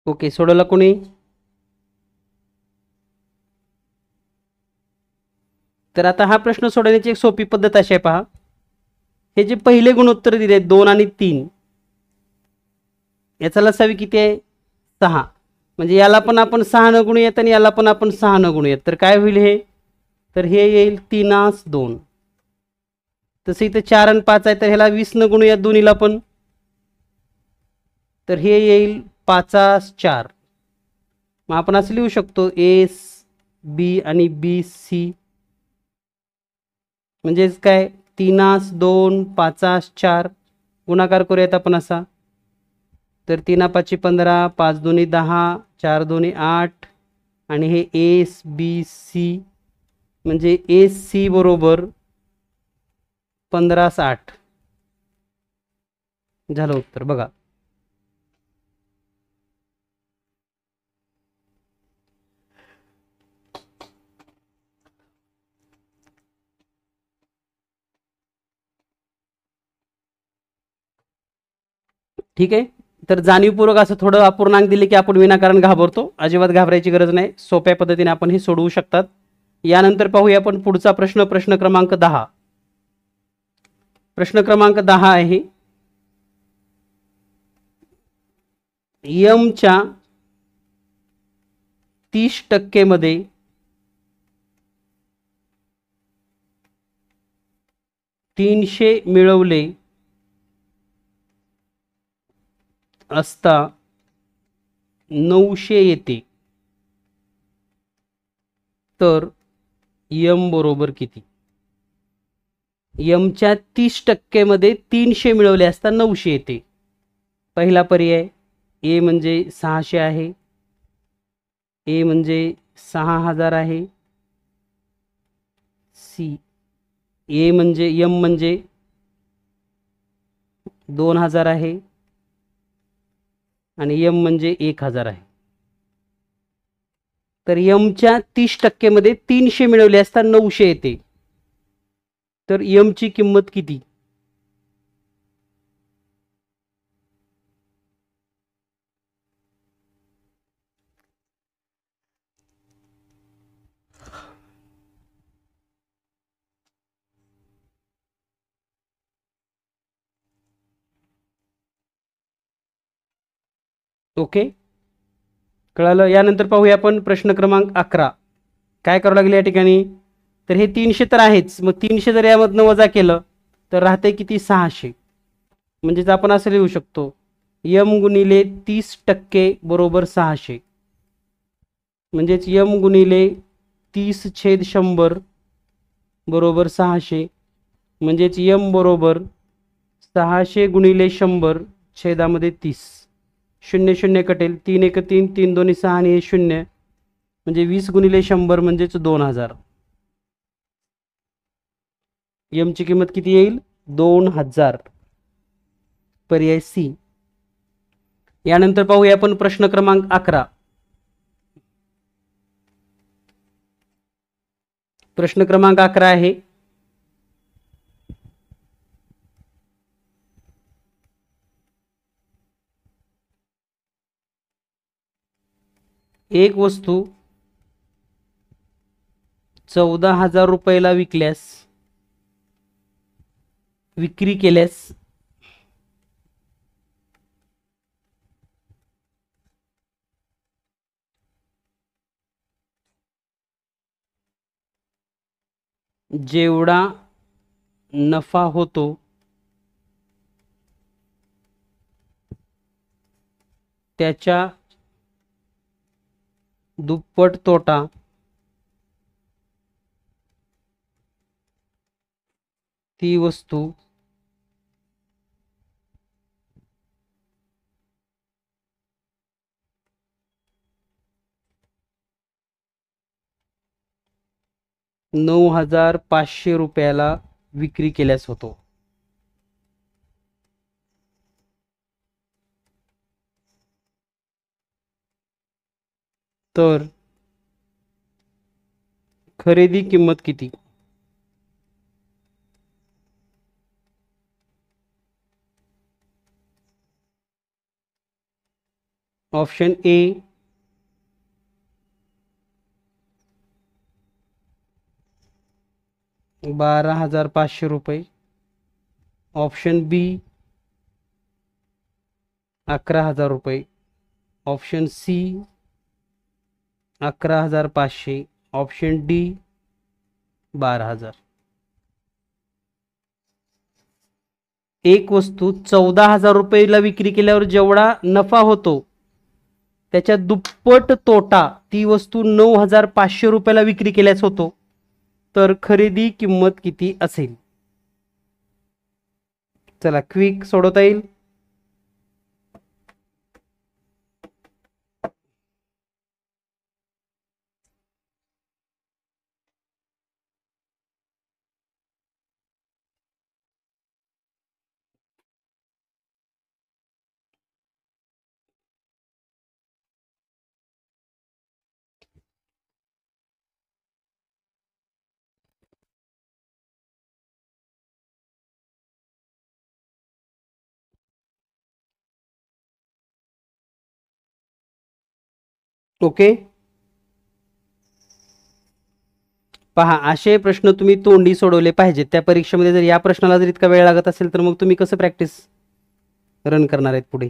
[SPEAKER 1] ओके, सोडवला कोणी? तर आता हा प्रश्न सोडवण्याची एक सोपी पद्धत अशी आहे पहा. हे जे पहिले गुणोत्तर दिले 2 आणि 3 याचा लसावी किती आहे? 6. म्हणजे याला पण आपण 6 न गुणूयात आणि याला पण आपण 6 न गुणूयात. तर काय होईल हे? तर हे येईल 3/2. तसं इथं 4 आणि 5 आहे तर ह्याला 20 न गुणूयात दोन्हीला पण. तर हे येईल 5/4. मग आपण असं लिहू शकतो एस बी आणि बी सी म्हणजेच काय? 3/2 5/4 गुणाकार करूयात आपण असा. तर 3/5 15 5×2 10 4×2 8 आणि हे एस बी सी म्हणजे एस सी बरोबर 15/60 झालं उत्तर. बघा ठीक आहे. तर जाणीवपूर्वक असं थोडं अपूर्णांक दिले की आपण विनाकारण घाबरतो. अजिबात घाबरायची गरज नाही. सोप्या पद्धतीने आपण हे सोडवू शकतात. यानंतर पाहूया आपण पुढचा प्रश्न. प्रश्न क्रमांक 10. प्रश्न क्रमांक 10 आहे, यमच्या 30% मध्ये 300 मिळवले असता 900 येते, तर यम बरोबर किती? यमच्या 30% मध्ये 300 मिळवले असता 900 येते. पहिला पर्याय ए म्हणजे 600 आहे, ए म्हणजे 6000 आहे, सी ए म्हणजे यम म्हणजे 2000 आहे आणि यम म्हणजे 1000 आहे. तर यमच्या 30% मध्ये 300 मिळवले असता 900 येते, तर यमची किंमत किती? ओके, कळालं. यानंतर पाहूया आपण प्रश्न क्रमांक 11. काय करावं लागेल या ठिकाणी? तर हे 300 तर आहेच, मग 300 जर यामधनं वजा केलं तर राहते किती? 600. म्हणजेच आपण असं लिहू शकतो यम गुणिले 30% बरोबर 600. म्हणजेच यम गुणिले 30/100 बरोबर 600. म्हणजेच यम बरोबर 600 गुणिले 100 छेदामध्ये 30. 0 0 कटेल, 3 1 3, 3 2 6 आणि हे 0, म्हणजे 20 गुणिले 100 म्हणजेच 2000. यमची किंमत किती येईल? 2000. पर्याय सी. यानंतर पाहूया आपण प्रश्न क्रमांक 11. प्रश्न क्रमांक 11 आहे, एक वस्तू 14,000 रुपयाला विक्री केल्यास जेवढा नफा होतो त्याच्या दुप्पट तोटा ती वस्तू ₹9,500 विक्री केल्यास होतो. तर खरेदी किंमत किती? ऑप्शन ए 12,500 रुपये, ऑप्शन बी 11,000 रुपये, ऑप्शन सी 11,500, ऑप्शन डी 12,000. एक वस्तू 14,000 रुपयाला विक्री केल्यावर जेवढा नफा होतो त्याच्या दुप्पट तोटा ती वस्तू 9,500 रुपयाला विक्री केल्यास होतो, तर खरेदी किंमत किती असेल? चला क्विक सोडवता येईल. ओके, पहा असे प्रश्न तुम्ही तोंडी सोडवले पाहिजेत. त्या परीक्षेमध्ये जर या प्रश्नाला जर इतका वेळ लागत असेल तर मग तुम्ही कसं प्रॅक्टिस रन करणार आहेत पुढे?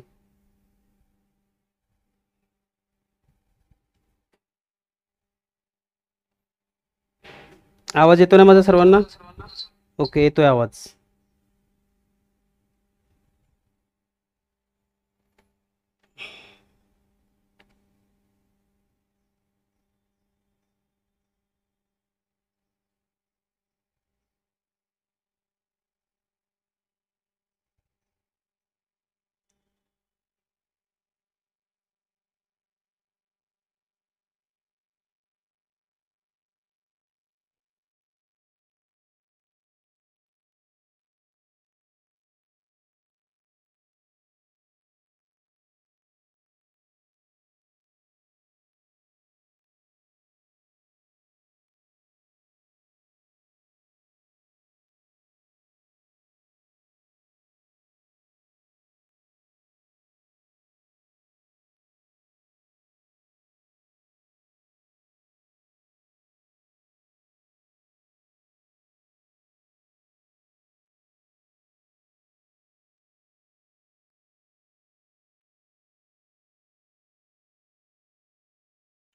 [SPEAKER 1] आवाज येतो ना माझा सर्वांना? ओके, येतोय आवाज.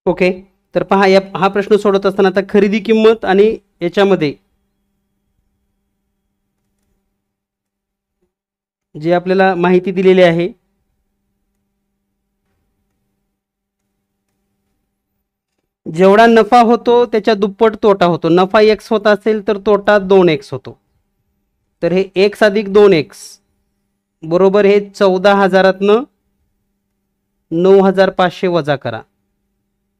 [SPEAKER 1] ओके, तर पहा हा प्रश्न सोडत असताना आता खरेदी किंमत आणि याच्यामध्ये जे आपल्याला माहिती दिलेली आहे, जेवढा नफा होतो त्याच्या दुप्पट तोटा होतो. नफा x होत असेल तर तोटा 2x होतो. तर हे x अधिक 2x बरोबर हे 14,000तनं 9,500 वजा करा,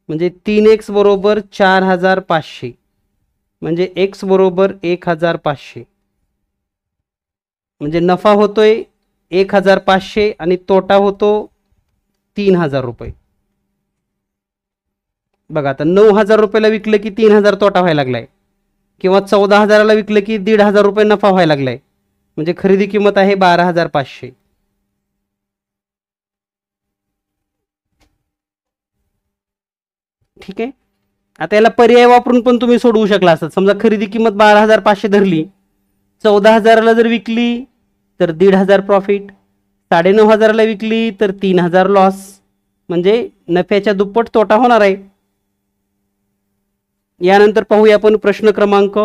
[SPEAKER 1] म्हणजे 3x बरोबर 4,500, म्हणजे x बरोबर 1,500. म्हणजे नफा होतोय 1,500 आणि तोटा होतो 3,000 रुपये. बघा आता 9,000 रुपयाला विकलं की 3,000 तोटा व्हायला लागलाय, किंवा 14,000ला विकलं की 1,500 रुपये नफा व्हायला लागलाय. म्हणजे खरेदी किंमत आहे 12,500. ठीक आहे. आता याला पर्याय वापरून पण तुम्ही सोडवू शकला असत. समजा खरेदी किंमत 12,500 धरली, 14,000ला जर विकली तर 1,500 प्रॉफिट, 9,500ला विकली तर 3,000 लॉस, म्हणजे नफ्याच्या दुप्पट तोटा होणार आहे. यानंतर पाहूया आपण प्रश्न क्रमांक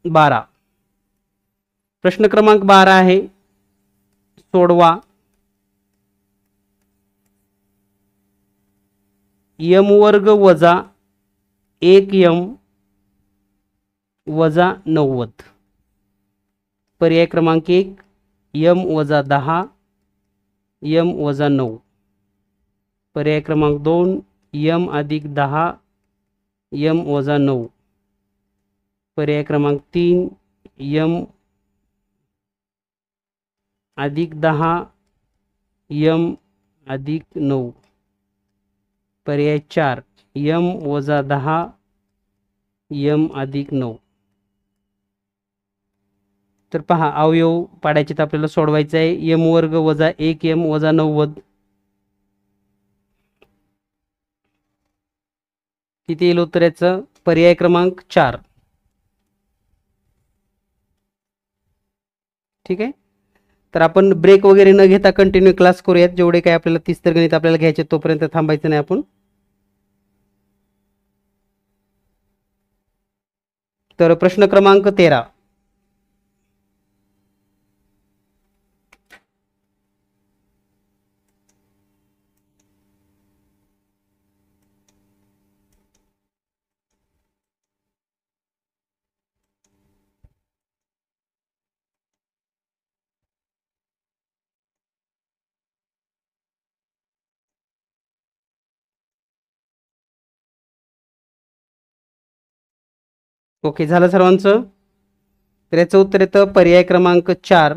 [SPEAKER 1] 12. प्रश्न क्रमांक 12 आहे, सोडवा. m वर्ग वजा 1m वजा 90. पर्याय क्रमांक 1 m वजा 10 m वजा 9. पर्याय क्रमांक 2 m अधिक 10 m वजा 9. पर्याय क्रमांक 3 m अधिक 10 m अधिक 9. पर्याय 4 m वजा 10 m अधिक 9. तर पहा अवयव पाडायचे तर आपल्याला सोडवायचं आहे. m वर्ग वजा 1m वजा 90 किती येईल उत्तराचं? पर्याय क्रमांक 4. ठीक आहे. तर आपण ब्रेक वगैरे न घेता कंटिन्यू क्लास करूयात. जेवढे काय आपल्याला 30 तर गणित आपल्याला घ्यायचे तोपर्यंत थांबायचं नाही आपण. तर प्रश्न क्रमांक 13. ओके, झालं सर्वांचं? तर याचं उत्तर येतं पर्याय क्रमांक 4.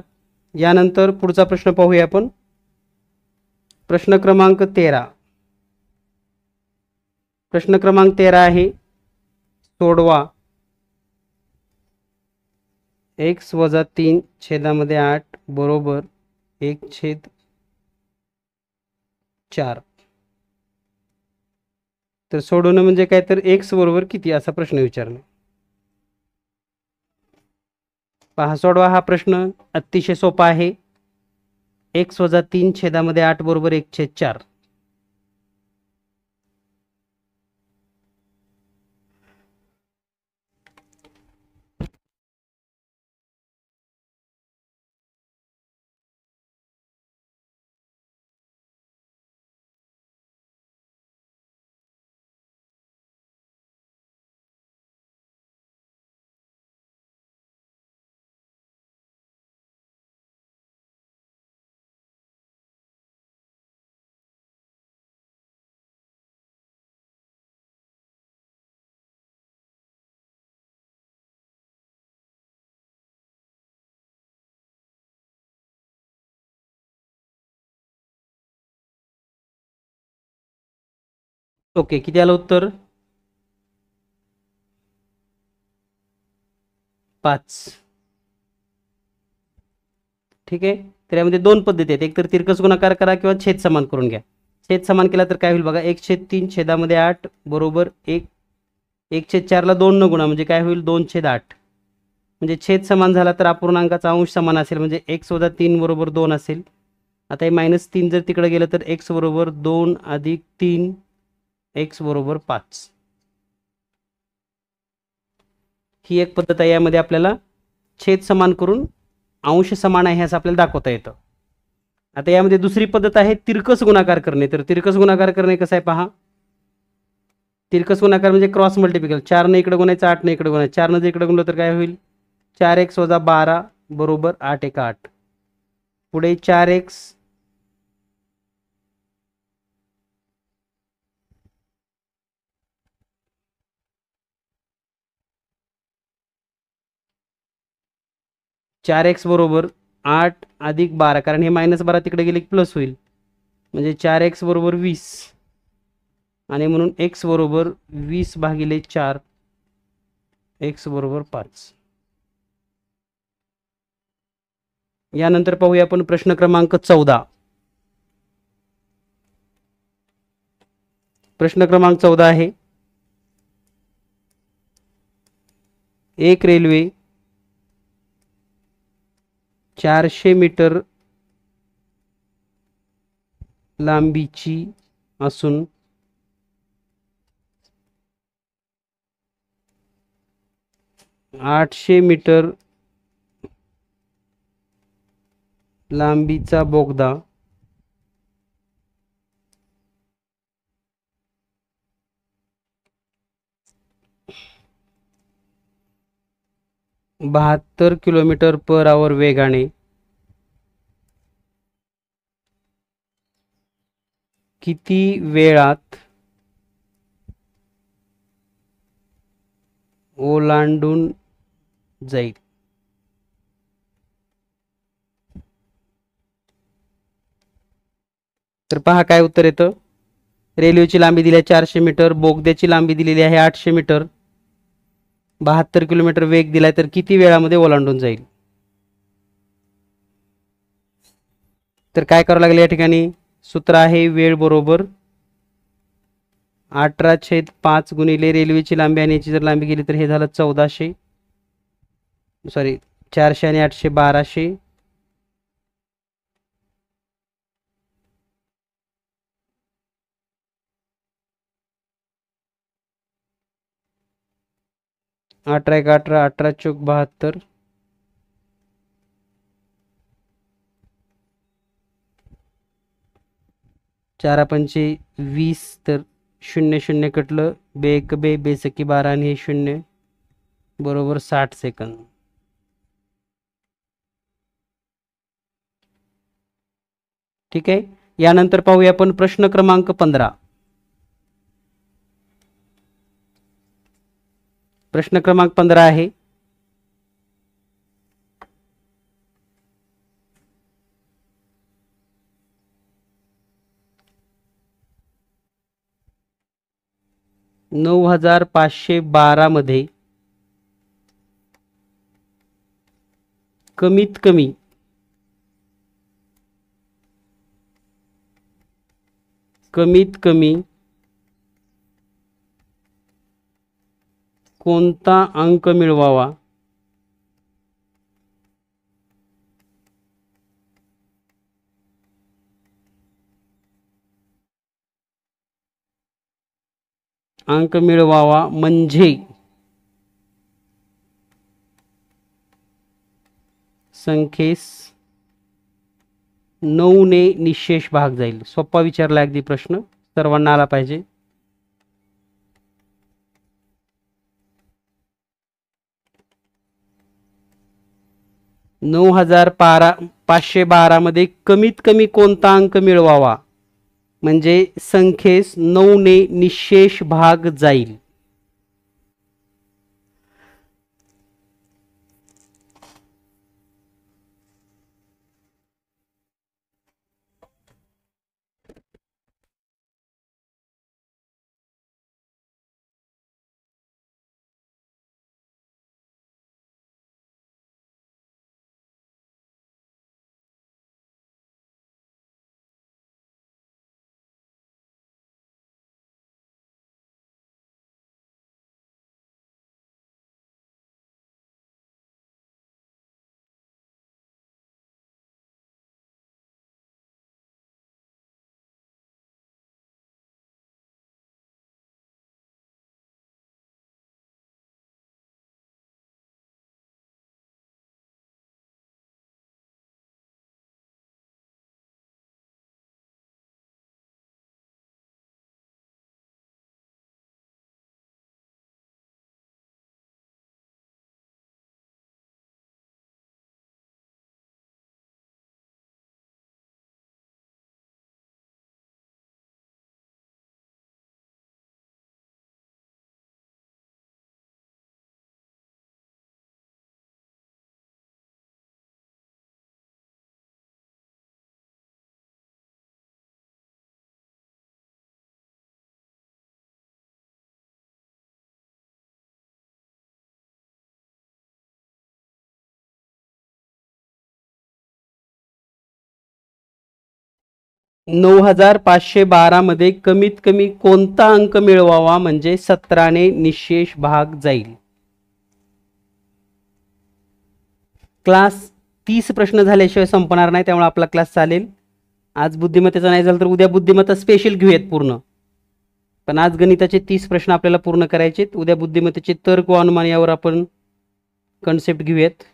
[SPEAKER 1] यानंतर पुढचा प्रश्न पाहूया आपण. प्रश्न क्रमांक 13. प्रश्न क्रमांक 13 आहे, सोडवा. x वजा 3 छेदामध्ये 8 बरोबर 1/4. तर सोडवणं म्हणजे काय, तर x बरोबर किती असा प्रश्न विचारला. पहा सोडवा. हा प्रश्न अतिशय सोपा आहे. x वजा 3 छेदामध्ये 8 बरोबर 1/4. ओके, किती आलं उत्तर? 5. ठीक आहे. तर यामध्ये दोन पद्धती आहेत, एक तर तिरकस गुणाकार करा किंवा छेद समान करून घ्या. छेद समान केला तर काय होईल बघा, 1/3 छेदामध्ये 8 बरोबर 1/4ला 2 न गुणा म्हणजे काय होईल, 2/8. म्हणजे छेद समान झाला तर अपूर्णांकाचा अंश समान असेल, म्हणजे x - 3 बरोबर 2 असेल. आता हे -3 जर तिकडे गेलं तर x बरोबर 2 अधिक 3 x बरोबर 5. ही एक पद्धत आहे. यामध्ये आपल्याला छेद समान करून अंश समान आहे असं आपल्याला दाखवता येतं. आता यामध्ये दुसरी पद्धत आहे तिरकस गुणाकार करणे. तर तिरकस गुणाकार करणे कसं आहे पहा. तिरकस गुणाकार म्हणजे क्रॉस मल्टिप्लिकेशन. 4 ने इकडे गुणायचं, 8 ने इकडे गुणायचं. 4 ने जर इकडे गुणलं तर काय होईल, 4x - 12 बरोबर 8 × 8. पुढे 4x 4x बरोबर 8 अधिक 12, कारण हे -12 तिकडे गेले की प्लस होईल, म्हणजे 4x बरोबर 20. आणि म्हणून x बरोबर 20/4, x बरोबर 5. यानंतर पाहूया आपण प्रश्न क्रमांक 14. प्रश्न क्रमांक 14 आहे, एक रेल्वे 400 मीटर लांबीची असून 800 मीटर लांबीचा बोगदा बहात्तर km/h वेगाने किती वेळात ओलांडून जाईल? तर पहा काय उत्तर येतं. रेल्वेची लांबी दिली आहे 400 मीटर, बोगद्याची लांबी दिलेली आहे 800 मीटर, 72 किलोमीटर वेग दिलाय, तर किती वेळामध्ये ओलांडून जाईल? तर काय करावं लागेल या ठिकाणी, सूत्र आहे वेळ बरोबर 18/5 गुणिले रेल्वेची लांबी आणि याची जर लांबी गेली तर हे झालं 1400, सॉरी 400 आणि 800 1200. अठरा एक 18, 18 चौक 72, 4 पंचे 20, तर 0 0 कटलं, बे एक बे बेसकी 12 आणि हे 0 बरोबर 60 सेकंद. ठीक आहे. यानंतर पाहूया आपण प्रश्न क्रमांक 15. प्रश्न क्रमांक 15 आहे, $9,512 मध्ये कमीत कमी कोणता अंक मिळवावा म्हणजे संख्येस 9 ने निशेष भाग जाईल. सोपा विचारला अगदी प्रश्न, सर्वांना आला पाहिजे. $9,512 मध्ये कमीत कमी कोणता अंक मिळवावा म्हणजे संख्येस 9 ने निशेष भाग जाईल. 9512 मध्ये कमीत कमी कोणता अंक मिळवावा म्हणजे 17 ने निशेष भाग जाईल. क्लास 30 प्रश्न झाल्याशिवाय संपणार नाही, त्यामुळे आपला क्लास चालेल. आज बुद्धिमत्तेचा नाही झालं तर उद्या बुद्धिमत्ता स्पेशल घेऊयात पूर्ण. पण आज गणिताचे 30 प्रश्न आपल्याला पूर्ण करायचे. उद्या बुद्धिमत्तेचे तर्क व अनुमान यावर आपण कन्सेप्ट घेऊयात.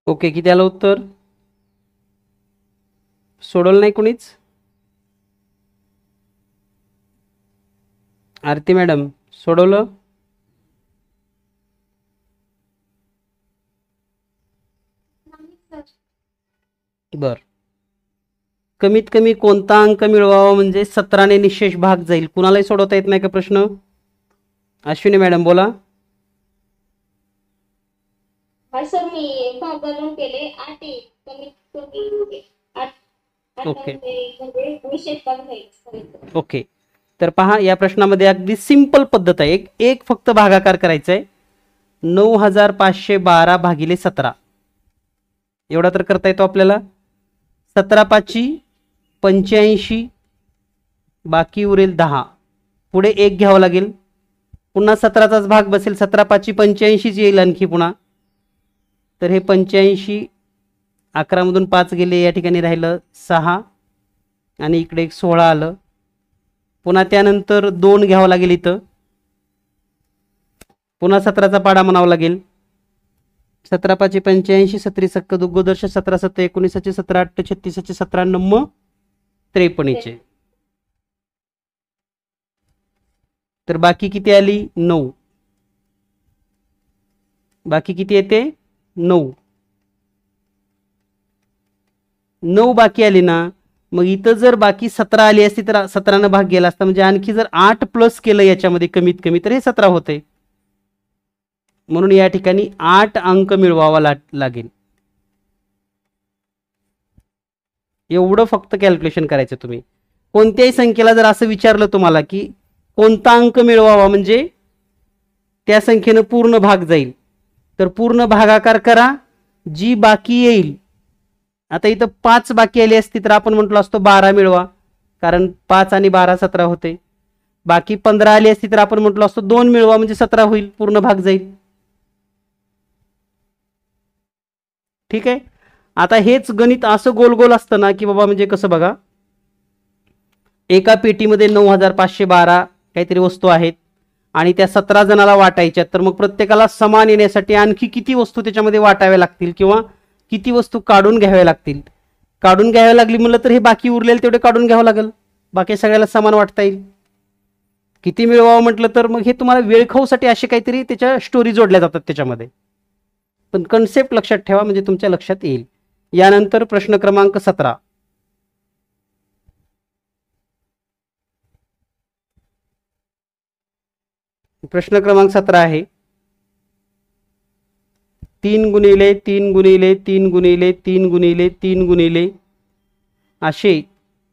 [SPEAKER 1] ओके, किती आलं उत्तर? सोडवलं नाही कोणीच? आरती मॅडम सोडवलं? बर. कमीत कमी कोणता अंक मिळवावा म्हणजे 17 ने निशेष भाग जाईल. कुणालाही सोडवता येत नाही का प्रश्न? अश्विनी मॅडम बोला.
[SPEAKER 2] हा सर, मी भागाकार केले 8 कमीत कमी 8
[SPEAKER 1] ओके.
[SPEAKER 2] म्हणजे निषेध भाग जाईल.
[SPEAKER 1] ओके, तर पहा या प्रश्नामध्ये अगदी सिंपल पद्धत आहे. एक फक्त भागाकार करायचा आहे. 9512 भागिले 17 एवढा तर करता येतो आपल्याला. 17 पाची 85, बाकी उरेल 10. पुढे 1 घ्यावं लागेल. पुन्हा 17चाच भाग बसेल. 17 पाची 85 येईल आणखी पुन्हा. तर हे 85 11 मधून 5 गेले, या ठिकाणी राहिलं 6 आणि इकडे एक 16 आलं. पुन्हा त्यानंतर 2 घ्यावं लागेल इथं. पुन्हा 17चा पाडा म्हणावा लागेल. 17 पाची 85, 17 सक्क दुग्गोदर्श, 17 सत्त 19, 17 8 36, 17 9 53. तर बाकी किती आली? 9. बाकी किती येते? 9. 9 बाकी आली ना. मग इथं जर बाकी 17 आली असती तर 17 भाग गेला असता, म्हणजे आणखी जर 8 प्लस केलं याच्यामध्ये कमीत कमी तर हे 17 होते. म्हणून या ठिकाणी 8 अंक मिळवावा लागेल. एवढं फक्त कॅल्क्युलेशन करायचं तुम्ही. कोणत्याही संख्येला जर असं विचारलं तुम्हाला की कोणता अंक मिळवावा म्हणजे त्या संख्येनं पूर्ण भाग जाईल, तर पूर्ण भागाकार करा, जी बाकी येईल. आता इथं 5 बाकी आली असती तर आपण म्हटलो असतो 12 मिळवा, कारण 5 आणि 12 17 होते. बाकी 15 आली असती तर आपण म्हटलो असतो 2 मिळवा, म्हणजे 17 होईल, पूर्ण भाग जाईल. ठीक आहे. आता हेच गणित असं गोल गोल असतं ना की बाबा, म्हणजे कसं बघा, एका पेटीमध्ये 9512 काहीतरी वस्तू आहेत आणि त्या 17 जणाला वाटायच्या, तर मग प्रत्येकाला समान येण्यासाठी आणखी किती वस्तू त्याच्यामध्ये वाटाव्या लागतील किंवा किती वस्तू काढून घ्याव्या लागतील. काढून घ्याव्या लागली म्हणलं तर हे बाकी उरलेले तेवढे काढून घ्यावं लागेल, बाकी सगळ्याला समान वाटता येईल. किती मिळवावं म्हटलं तर मग हे तुम्हाला वेळखाऊसाठी असे काहीतरी त्याच्या स्टोरी जोडल्या जातात त्याच्यामध्ये. पण कन्सेप्ट लक्षात ठेवा, म्हणजे तुमच्या लक्षात येईल. यानंतर प्रश्न क्रमांक 17. प्रश्न क्रमांक 17 आहे 3 गुणिले 3 गुणिले 3 गुणिले 3 गुणिले 3 गुणिले असे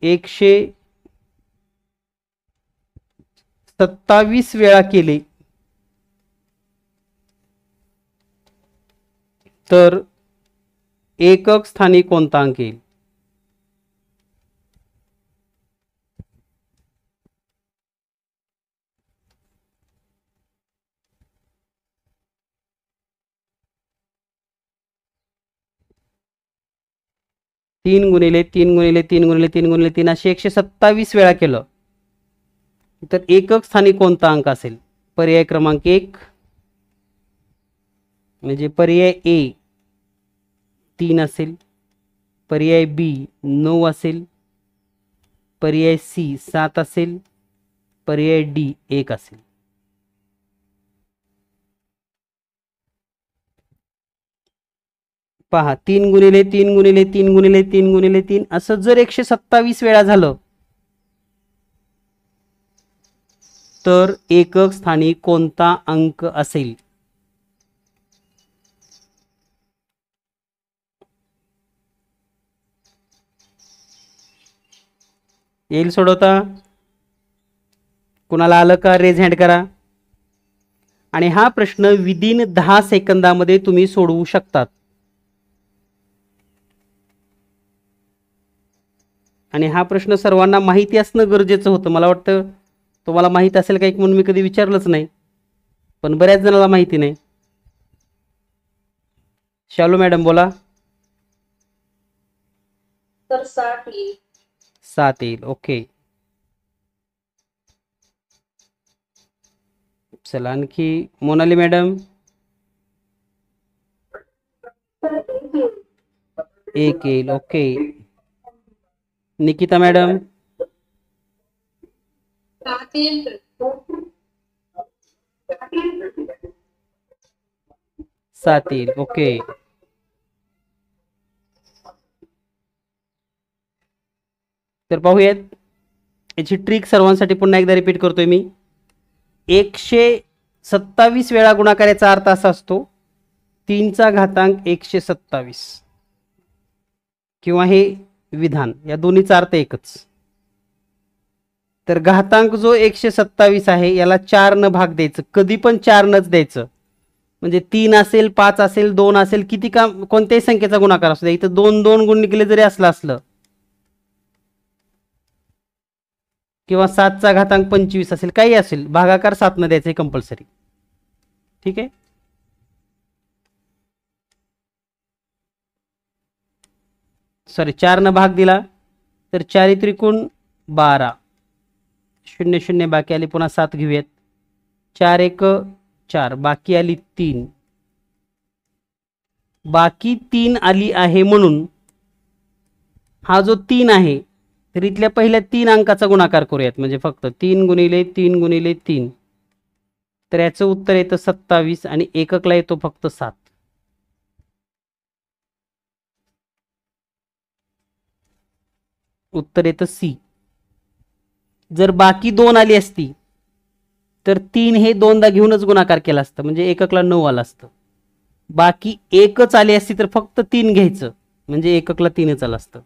[SPEAKER 1] 127 वेळा केले तर एकक स्थानी कोणता अंक येईल. तीन गुणिले 3 गुणिले 3 गुणिले 3 गुणिले 3 असे 127 वेळा केलं तर एकक स्थानी कोणता अंक असेल. पर्याय क्रमांक 1 म्हणजे पर्याय ए 3 असेल, पर्याय बी 9 असेल, पर्याय सी 7 असेल, पर्याय डी 1 असेल. पहा, 3 गुणिले 3 गुणिले 3 गुणिले 3 गुणिले 3 असं जर 127 वेळा झालं तर एकक स्थानी कोणता अंक असेल. येईल सोडवता. कुणाला आलं का रेज हँड करा. आणि हा प्रश्न विदिन 10 सेकंदामध्ये तुम्ही सोडवू शकतात. आणि हा प्रश्न सर्वांना माहिती असणं गरजेचं होतं. मला वाटतं तुम्हाला माहित असेल काही म्हणून मी कधी विचारलंच नाही, पण बऱ्याच जणांना माहिती नाही. शालू मॅडम बोला.
[SPEAKER 3] तर 60 येईल.
[SPEAKER 1] 7 येईल. ओके, चला आणखी मोनाली मॅडम. 1 येईल. Okay, Nikita madam. 7 येईल. ओके, तर पाहूयात याची ट्रिक सर्वांसाठी पुन्हा एकदा रिपीट करतोय मी. 127 वेळा गुणाकाराचा अर्थ असा असतो 3 चा घातांक 127 किंवा हे विधान, या दोन्हीचा अर्थ एकच. तर घातांक जो 127 आहे याला 4 न भाग द्यायचं, कधी पण 4 नच द्यायचं. म्हणजे 3 असेल, 5 असेल, 2 असेल, किती का कोणत्याही संख्येचा गुणाकार असू द्या, इथं 2 2 गुण निघले जरी असलं किंवा 7 चा घातांक 25 असेल, काही असेल, भागाकार 7 न द्यायचं कंपल्सरी. ठीक आहे. सॉरी, 4 न भाग दिला तर 4 त्रिकोण 12, 0 0 बाकी आली, पुन्हा 7 घेऊयात. 4 1 4, बाकी आली 3, बाकी 3 आली आहे म्हणून हा जो 3 आहे तर इथल्या पहिल्या 3 अंकाचा गुणाकार करूयात. म्हणजे फक्त 3 गुणिले 3 गुणिले 3, तर याचं उत्तर येतं 27 आणि एककला येतो फक्त 7. उत्तर येतं सी. जर बाकी 2 आली असती तर 3 हे 2दा घेऊनच गुणाकार केला असतं, म्हणजे एककला 9 आलं असतं. बाकी 1च आली असती तर फक्त 3 घ्यायचं, म्हणजे एककला 3च आलं असतं.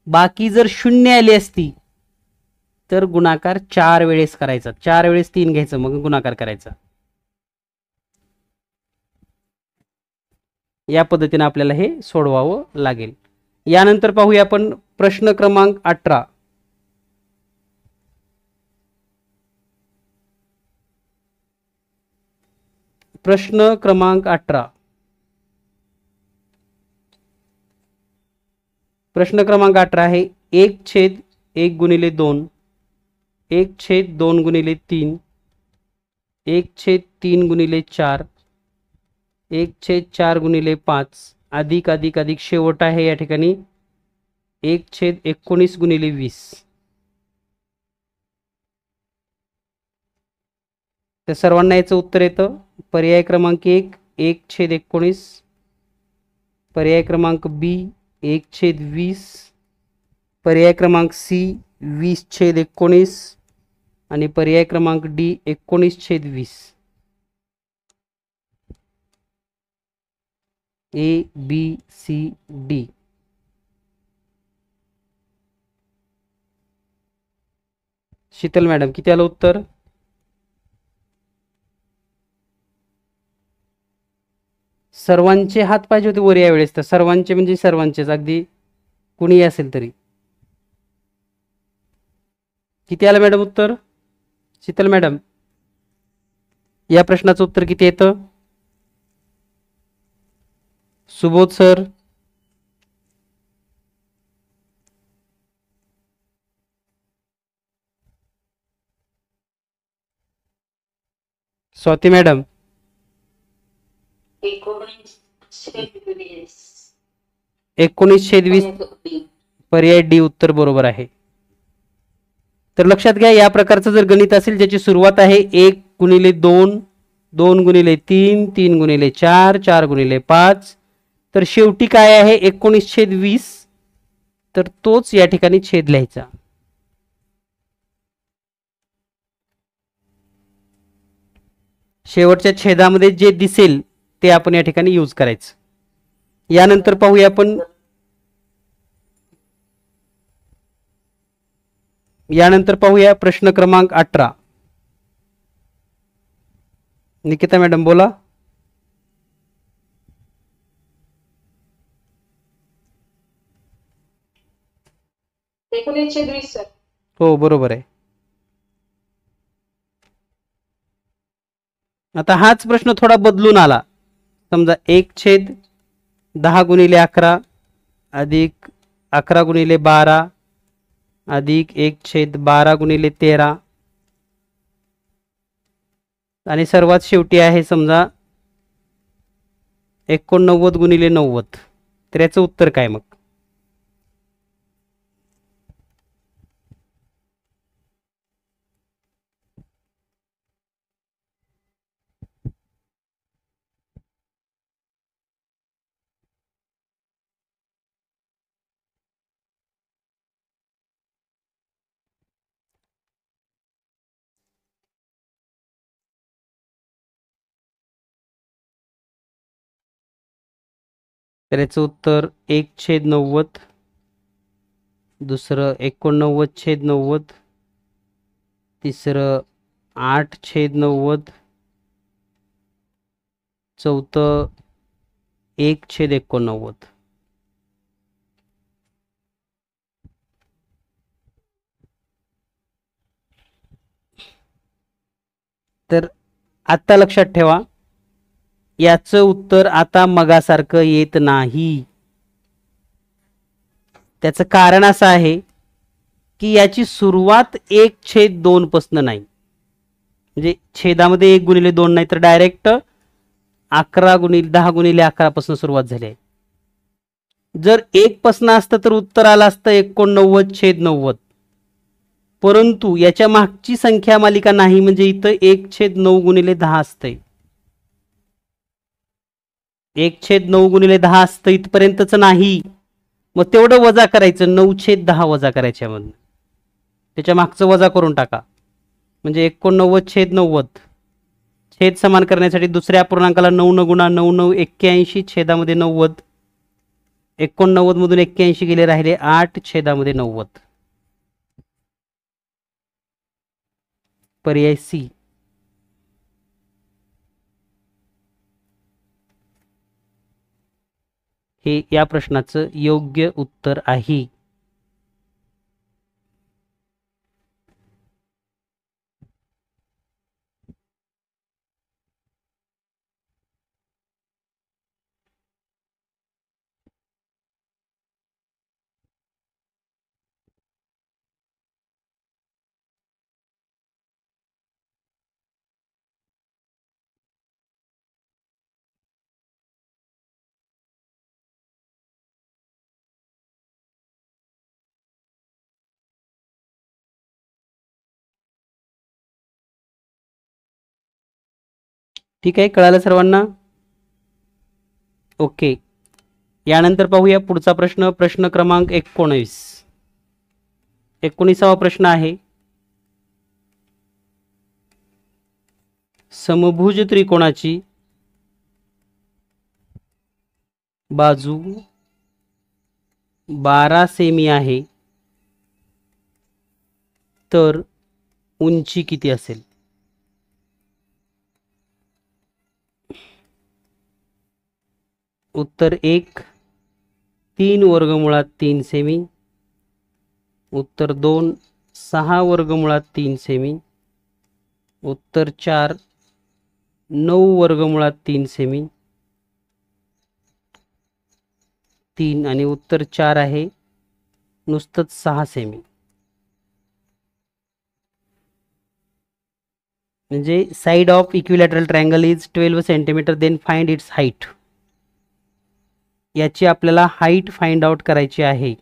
[SPEAKER 1] बाकी जर 0 आली असती तर गुणाकार 4 वेळेस करायचा. 4 वेळेस 3 घ्यायचं, मग गुणाकार करायचा. या पद्धतीने आपल्याला हे सोडवावं लागेल. यानंतर पाहूया आपण प्रश्न क्रमांक 18. प्रश्न क्रमांक 18. प्रश्न क्रमांक 18 आहे 1/1 गुणिले 2, 1/2 गुणिले 3, 1/3 गुणिले 4, 1/4 गुणिले 5 अधिक अधिक अधिक शेवट आहे या ठिकाणी 1/19 गुणिले 20. तर सर्वांना याचं उत्तर येतं. पर्याय क्रमांक 1 1/19, पर्याय क्रमांक बी 1/20, पर्याय क्रमांक सी 20/19 आणि पर्याय क्रमांक D 19/20. A B C D. शीतल मॅडम किती आलं उत्तर? सर्वांचे हात पाहिजे होते वर यावेळेस, तर सर्वांचे म्हणजे सर्वांचेच, अगदी कुणी असेल तरी. किती आलं मॅडम उत्तर? शीतल मॅडम या प्रश्नाचं उत्तर किती येतं? सुबोध सर, स्वाती मॅडम 19/20 पर्याय डी उत्तर बरोबर आहे. तर लक्षात घ्या, या प्रकारचं जर गणित असेल ज्याची सुरुवात आहे 1 गुणिले 2, 2 गुणिले 3, 3 गुणिले 4, 4 गुणिले 5, तर शेवटी काय आहे 19/20, तर तोच या ठिकाणी छेद लिहायचा. शेवटच्या छेदामध्ये जे दिसेल ते आपण या ठिकाणी यूज करायचं. यानंतर पाहूया आपण प्रश्न क्रमांक 18. निकिता मॅडम बोला. हो बरोबर आहे. आता हाच प्रश्न थोडा बदलून आला. समजा 1/10 गुणिले 11 अधिक 11 गुणिले 12 अधिक 1/12 गुणिले 13 आणि सर्वात शेवटी आहे समजा 89 गुणिले 90. तर याचं उत्तर काय मग? तर याचं उत्तर 1/90, दुसरं 89/90, तिसरं 8/90, चौथं 1/89. तर आता लक्षात ठेवा, याचं उत्तर आता मगासारखं येत नाही. त्याचं कारण असं आहे की याची सुरुवात 1/2 पासून नाही, म्हणजे छेदामध्ये 1 गुणिले 2 नाही, तर डायरेक्ट 10 गुणिले 11 पासून सुरुवात झाली आहे. जर 1 पासून असतं तर उत्तर आलं असतं 89/90, परंतु याच्या मागची संख्या मालिका नाही, म्हणजे इथं 1/9 गुणिले 10 असतंय. 1/9 गुणिले 10 असतं, इथपर्यंतच नाही. मग तेवढं वजा करायचं, 9/10 वजा करायचं यामधनं, त्याच्या मागचं वजा करून टाका. म्हणजे 89/90. छेद समान करण्यासाठी दुसऱ्या अपूर्णांकाला 9 न गुणा, 9 9 81 छेदामध्ये 90. 89 मधून 81 गेले, राहिले 8 छेदामध्ये 90. पर्याय सी. हे या प्रश्नाचं योग्य उत्तर आहे. ठीक आहे, कळालं सर्वांना? ओके. यानंतर पाहूया पुढचा प्रश्न. प्रश्न क्रमांक 19. 19वा प्रश्न आहे, समभुज त्रिकोणाची बाजू 12 सेमी आहे, तर उंची किती असेल? उत्तर 1 3 वर्गमुळात 3 सेमी. उत्तर 2 6 वर्गमुळात 3 सेमी. उत्तर 4 9 वर्गमुळात 3 सेमी. 3 आणि उत्तर 4 आहे नुसतंच 6 सेमी. म्हणजे side of equilateral triangle is 12 centimetre, then find its height. याची आपल्याला हाईट फाइंड आउट करायची आहे.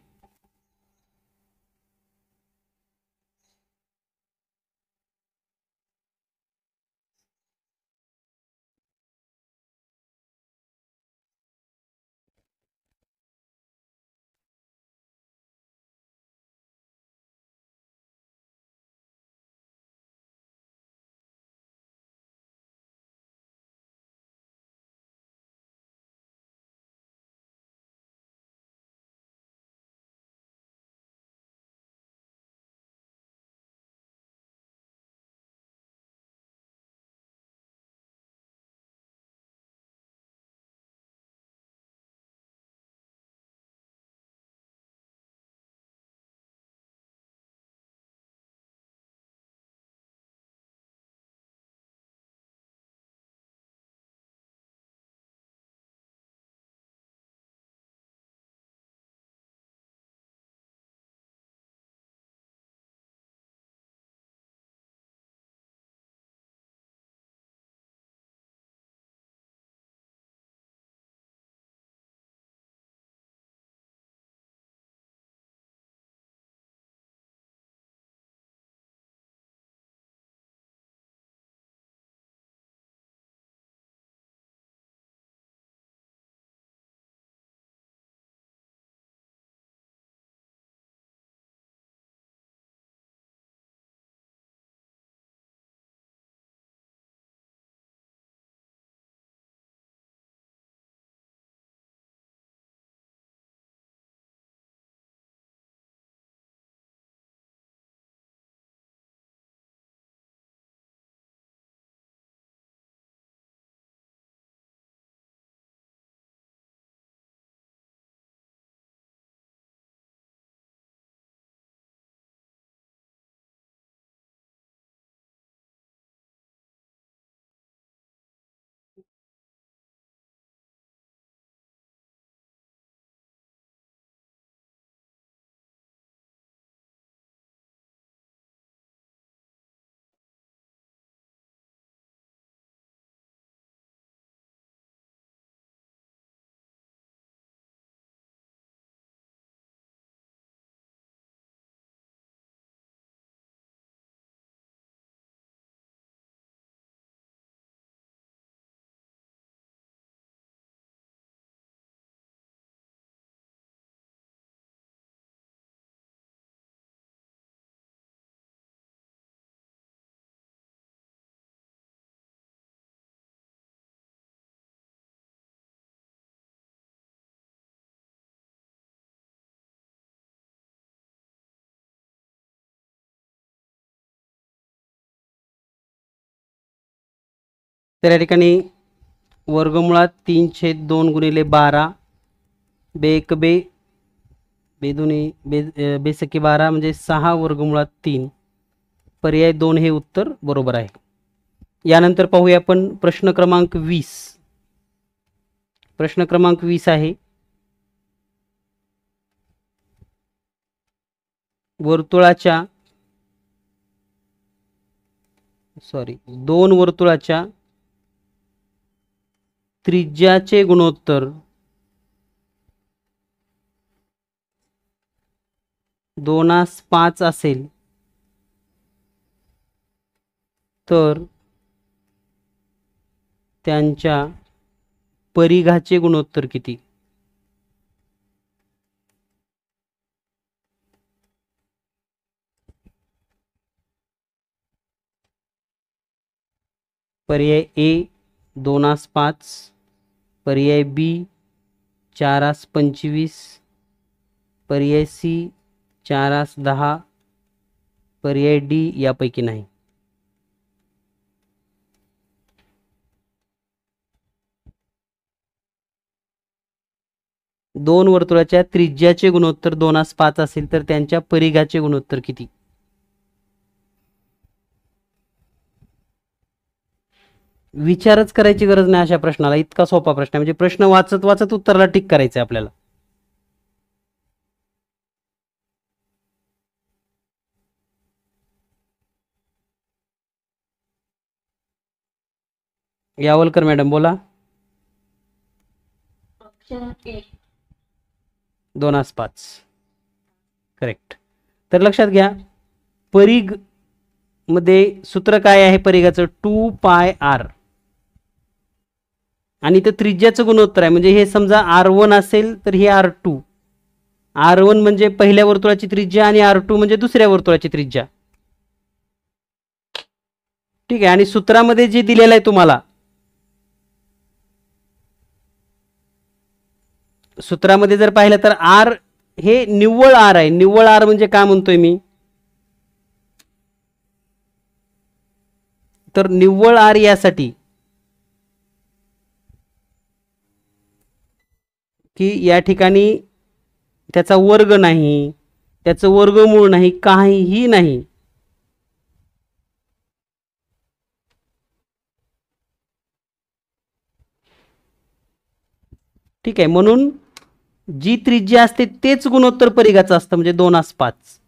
[SPEAKER 1] तर या ठिकाणी वर्गमुळात 3/2 गुणिले 12 बे दोन्ही बेसकी 12 म्हणजे 6 वर्गमुळात 3 पर्याय 2 हे उत्तर बरोबर आहे. यानंतर पाहूया आपण प्रश्न क्रमांक 20. प्रश्न क्रमांक 20 आहे दोन वर्तुळाच्या त्रिज्याचे गुणोत्तर 2:5 असेल तर त्यांच्या परिघाचे गुणोत्तर किती? पर्याय ए 2:5, पर्याय बी 4:25, पर्याय सी 4:10, पर्याय डी यापैकी नाही. दोन वर्तुळाच्या त्रिज्याचे गुणोत्तर 2:5 असेल तर त्यांच्या परिघाचे गुणोत्तर किती? विचारच करायची गरज नाही अशा प्रश्नाला, इतका सोपा प्रश्न आहे. म्हणजे प्रश्न वाचत वाचत उत्तराला टिक करायचं आपल्याला. यावलकर मॅडम बोला.
[SPEAKER 2] Option A
[SPEAKER 1] 2:5 correct. तर लक्षात घ्या परिघ मध्ये सूत्र काय आहे परिघाचं 2πr आणि ते त्रिज्याचं गुणोत्तर आहे. म्हणजे हे समजा r1 असेल तर हे r2. r1 म्हणजे पहिल्या वर्तुळाची त्रिज्या आणि r2 म्हणजे दुसऱ्या वर्तुळाची त्रिज्या. ठीक आहे. आणि सूत्रामध्ये जे दिलेलं आहे तुम्हाला सूत्रामध्ये जर पाहिलं तर r हे निव्वळ r आहे. निव्वळ r म्हणजे काय म्हणतोय मी तर निव्वळ r यासाठी की या ठिकाणी त्याचा वर्ग नाही, त्याचं वर्गमूळ नाही, काहीही नाही. ठीक आहे. म्हणून जी त्रिज्या असते तेच गुणोत्तर परिघाचं असतं म्हणजे 2:5.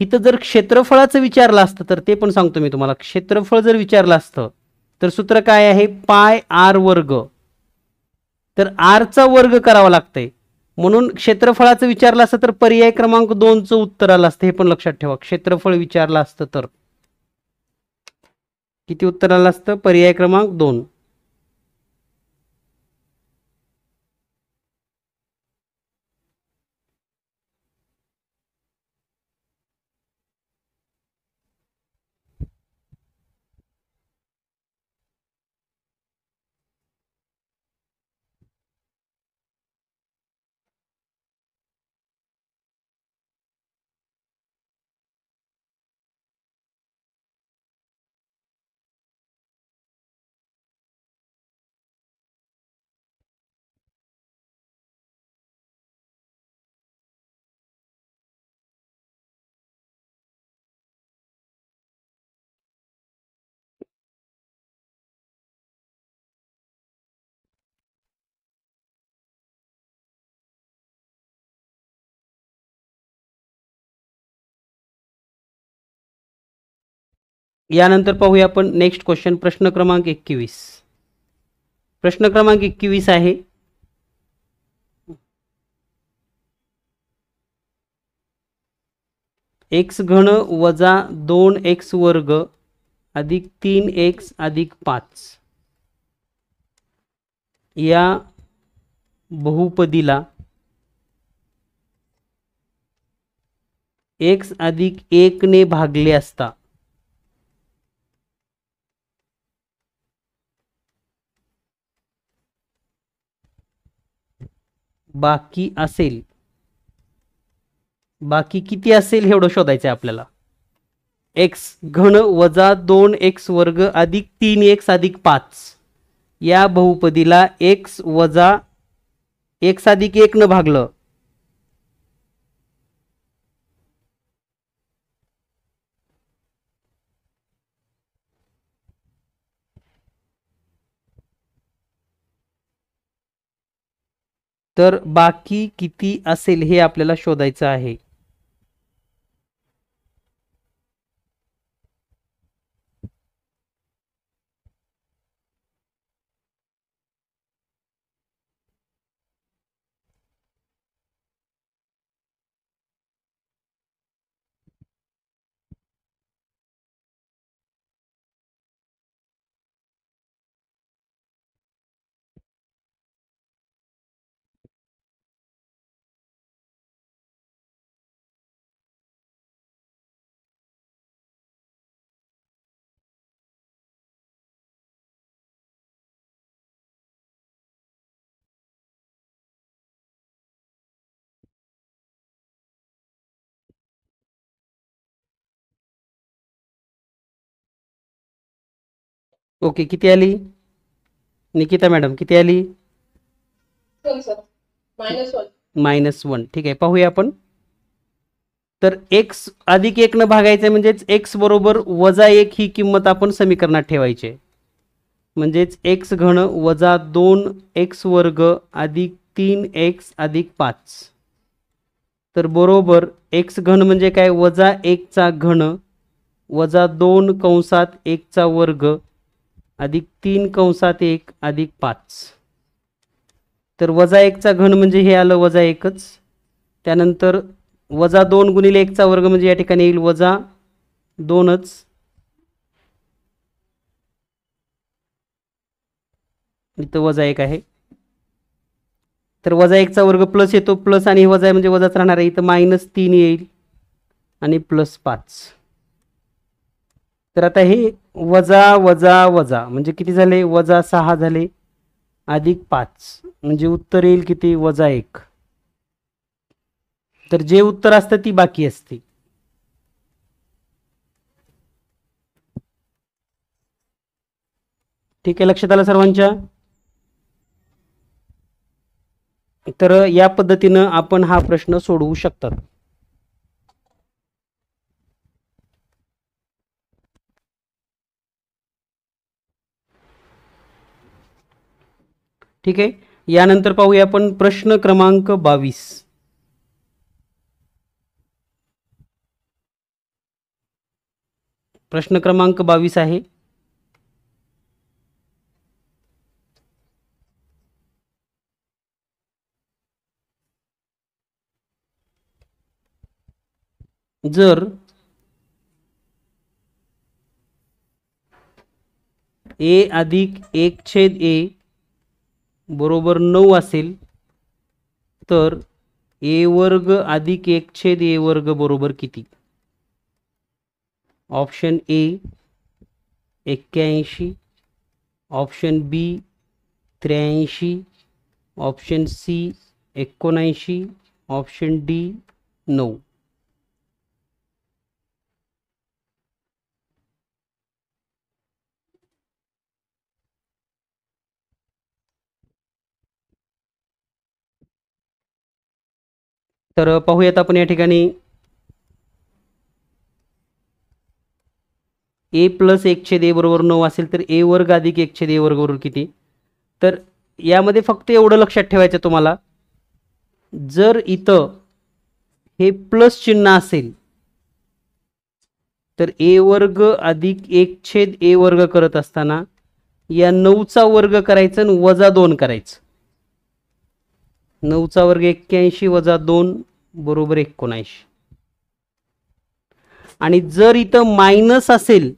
[SPEAKER 1] इथं जर क्षेत्रफळाचं विचारलं असतं तर ते पण सांगतो मी तुम्हाला. क्षेत्रफळ जर विचारलं असतं तर सूत्र काय आहे πr². तर r चा वर्ग करावा लागतंय. म्हणून क्षेत्रफळाचं विचारलं असतं तर पर्याय क्रमांक 2चं उत्तर आलं असतं. हे पण लक्षात ठेवा. क्षेत्रफळ विचारलं असतं तर किती उत्तर आलं असतं? पर्याय क्रमांक 2. यानंतर पाहूया आपण नेक्स्ट क्वेश्चन. प्रश्न क्रमांक 21. प्रश्न क्रमांक 21 आहे x³ वजा 2x² अधिक 3x अधिक 5 या बहुपदीला x अधिक 1 ने भागले असता बाकी असेल. बाकी किती असेल एवढं शोधायचं आहे आपल्याला. x³ वजा 2x² अधिक 3x अधिक 5 या बहुपदीला x वजा x अधिक 1 न भागलं तर बाकी किती असेल हे आपल्याला शोधायचं आहे. ओके, किती आली निकिता मॅडम? किती आली? -1. ठीक आहे, पाहूया आपण. तर x अधिक 1 न भागायचं म्हणजेच x बरोबर -1 ही किंमत आपण समीकरणात ठेवायची आहे. म्हणजेच x घन वजा 2x वर्ग अधिक 3x अधिक 5. तर बरोबर x घन म्हणजे काय? वजा 1 चा घन वजा 2 कंसात 1 चा वर्ग अधिक 3 कंसात 1 अधिक 5. तर वजा 1 चा घन म्हणजे हे आलं वजा 1च. त्यानंतर वजा 2 गुणिले 1 चा वर्ग म्हणजे या ठिकाणी येईल वजा 2च. इथं वजा 1 आहे. तर वजा 1 चा वर्ग प्लस येतो, प्लस आणि वजा आहे म्हणजे वजाच राहणार आहे. इथं -3 येईल आणि +5. तर आता हे वजा वजा वजा म्हणजे किती झाले? वजा 6 झाले अधिक 5 म्हणजे उत्तर येईल किती? वजा 1. तर जे उत्तर असतं ती बाकी असते. ठीक आहे, लक्षात आलं सर्वांच्या? तर या पद्धतीनं आपण हा प्रश्न सोडवू शकतात. ठीक आहे, यानंतर पाहूया आपण प्रश्न क्रमांक 22. प्रश्न क्रमांक 22 आहे. जर a अधिक 1/a बरोबर 9 असेल तर a वर्ग अधिक 1/a वर्ग बरोबर किती? Option A 81, option B 83, option C 79, option D 9. तर पाहूयात आपण या ठिकाणी a + 1/a बरोबर 9 असेल तर a वर्ग अधिक 1/a वर्ग बरोबर किती? तर यामध्ये फक्त एवढं लक्षात ठेवायचं तुम्हाला, जर इथं हे प्लस चिन्ह असेल तर a वर्ग अधिक 1/a वर्ग करत असताना या 9चा वर्ग करायचं आणि वजा 2 करायचं. 9चा वर्ग 81 वजा 2 बरोबर 79. आणि जर इथं मायनस असेल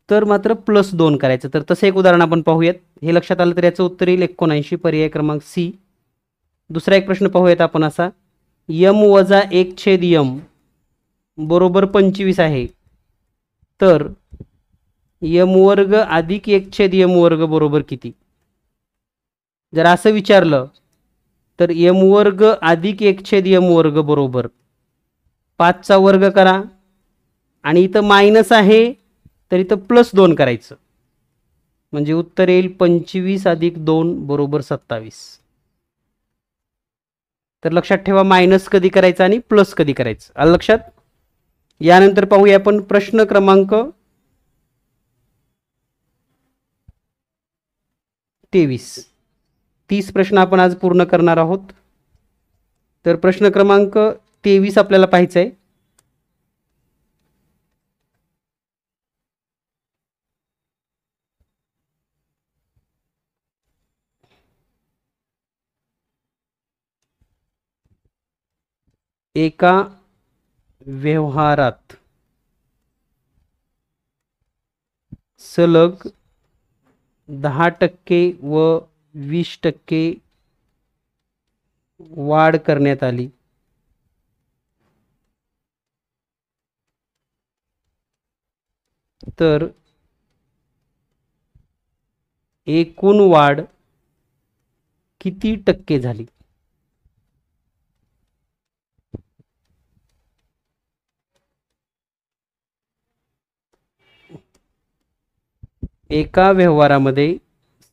[SPEAKER 1] तर मात्र +2 करायचं. तर तसं एक उदाहरण आपण पाहूयात. हे लक्षात आलं तर याचं उत्तर येईल 79, पर्याय क्रमांक सी. दुसरा एक प्रश्न पाहूयात आपण असा. m वजा 1/m बरोबर 25 आहे तर m वर्ग अधिक 1/m वर्ग बरोबर किती? जर असं विचारलं तर m वर्ग अधिक 1/m वर्ग बरोबर 5चा वर्ग करा आणि इथं मायनस आहे तर इथं +2 करायचं. म्हणजे उत्तर येईल 25 अधिक 2 बरोबर 27. तर लक्षात ठेवा मायनस कधी करायचं आणि प्लस कधी करायचं, आलं लक्षात. यानंतर पाहूया आपण प्रश्न क्रमांक 23. 30 प्रश्न आपण आज पूर्ण करणार आहोत. तर प्रश्न क्रमांक 23 आपल्याला पाहायचा आहे. एका व्यवहारात सलग 10% व 20% वाढ करण्यात आली. तर एकूण वाढ किती टक्के झाली. एका व्यवहारामध्ये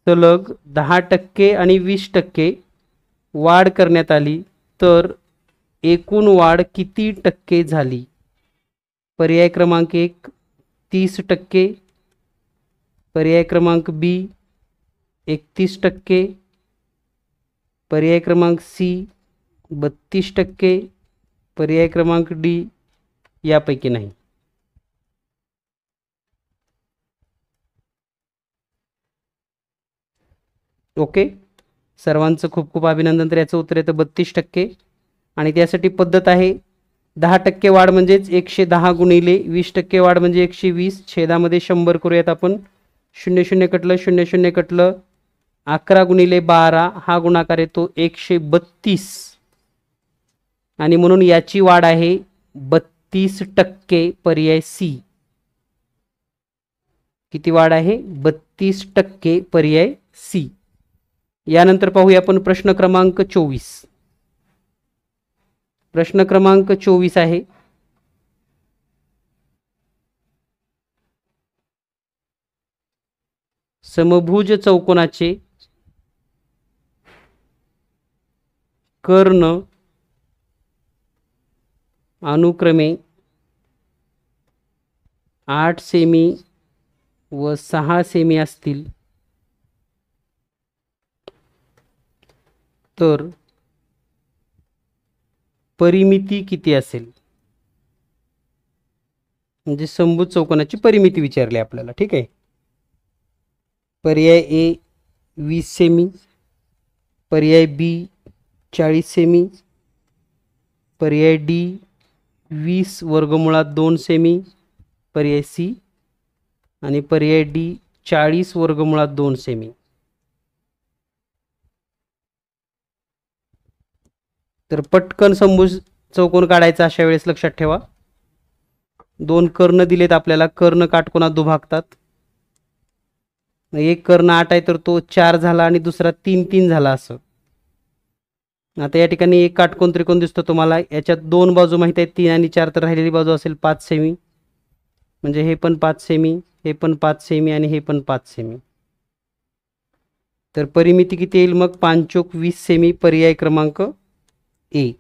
[SPEAKER 1] सलग 10% आणि 20% वाढ करण्यात आली, तर एकूण वाढ किती टक्के झाली. पर्याय क्रमांक 1 30%, पर्याय क्रमांक बी 31%, पर्याय क्रमांक सी 32%, पर्याय क्रमांक डी यापैकी नाही. ओके, सर्वांचं खूप खूप अभिनंदन. तर याचं उत्तर येतं 32%. आणि त्यासाठी पद्धत आहे 10% वाढ म्हणजेच 110 गुणिले 20% वाढ म्हणजे 120, छेदामध्ये 100 करूयात आपण. 0 0 कटलं, 0 0 कटलं, 11 गुणिले 12 हा गुणाकार येतो 132. आणि म्हणून याची वाढ आहे 32%, पर्याय सी. किती वाढ आहे? 32%, पर्याय सी. यानंतर पाहूया आपण प्रश्न क्रमांक 24. प्रश्न क्रमांक 24 आहे. समभुज चौकोनाचे कर्ण अनुक्रमे 8 सेमी व 6 सेमी असतील, तर परिमिती किती असेल. म्हणजे समभुज चौकोनाची परिमिती विचारली आपल्याला. ठीक आहे. पर्याय ए 20 सेमी, पर्याय बी 40 सेमी, पर्याय डी 20 वर्गमुळात 2 सेमी, पर्याय सी आणि पर्याय डी 40 वर्गमुळात 2 सेमी. तर पटकन समभुज चौकोन काढायचा अशा वेळेस लक्षात ठेवा 2 कर्ण दिलेत आपल्याला. कर्ण काटकोनात दुभागतात. एक कर्ण 8 आहे तर तो 4 झाला आणि दुसरा 3 3 झाला असं. आता या ठिकाणी एक काटकोन त्रिकोण दिसतो तुम्हाला. याच्यात 2 बाजू माहित आहेत 3 आणि 4, तर राहिलेली बाजू असेल 5 सेमी. म्हणजे हे पण 5 सेमी, हे पण 5 सेमी आणि हे पण 5 सेमी. तर परिमिती किती येईल मग? 5 चोक 20 सेमी, पर्याय क्रमांक ए.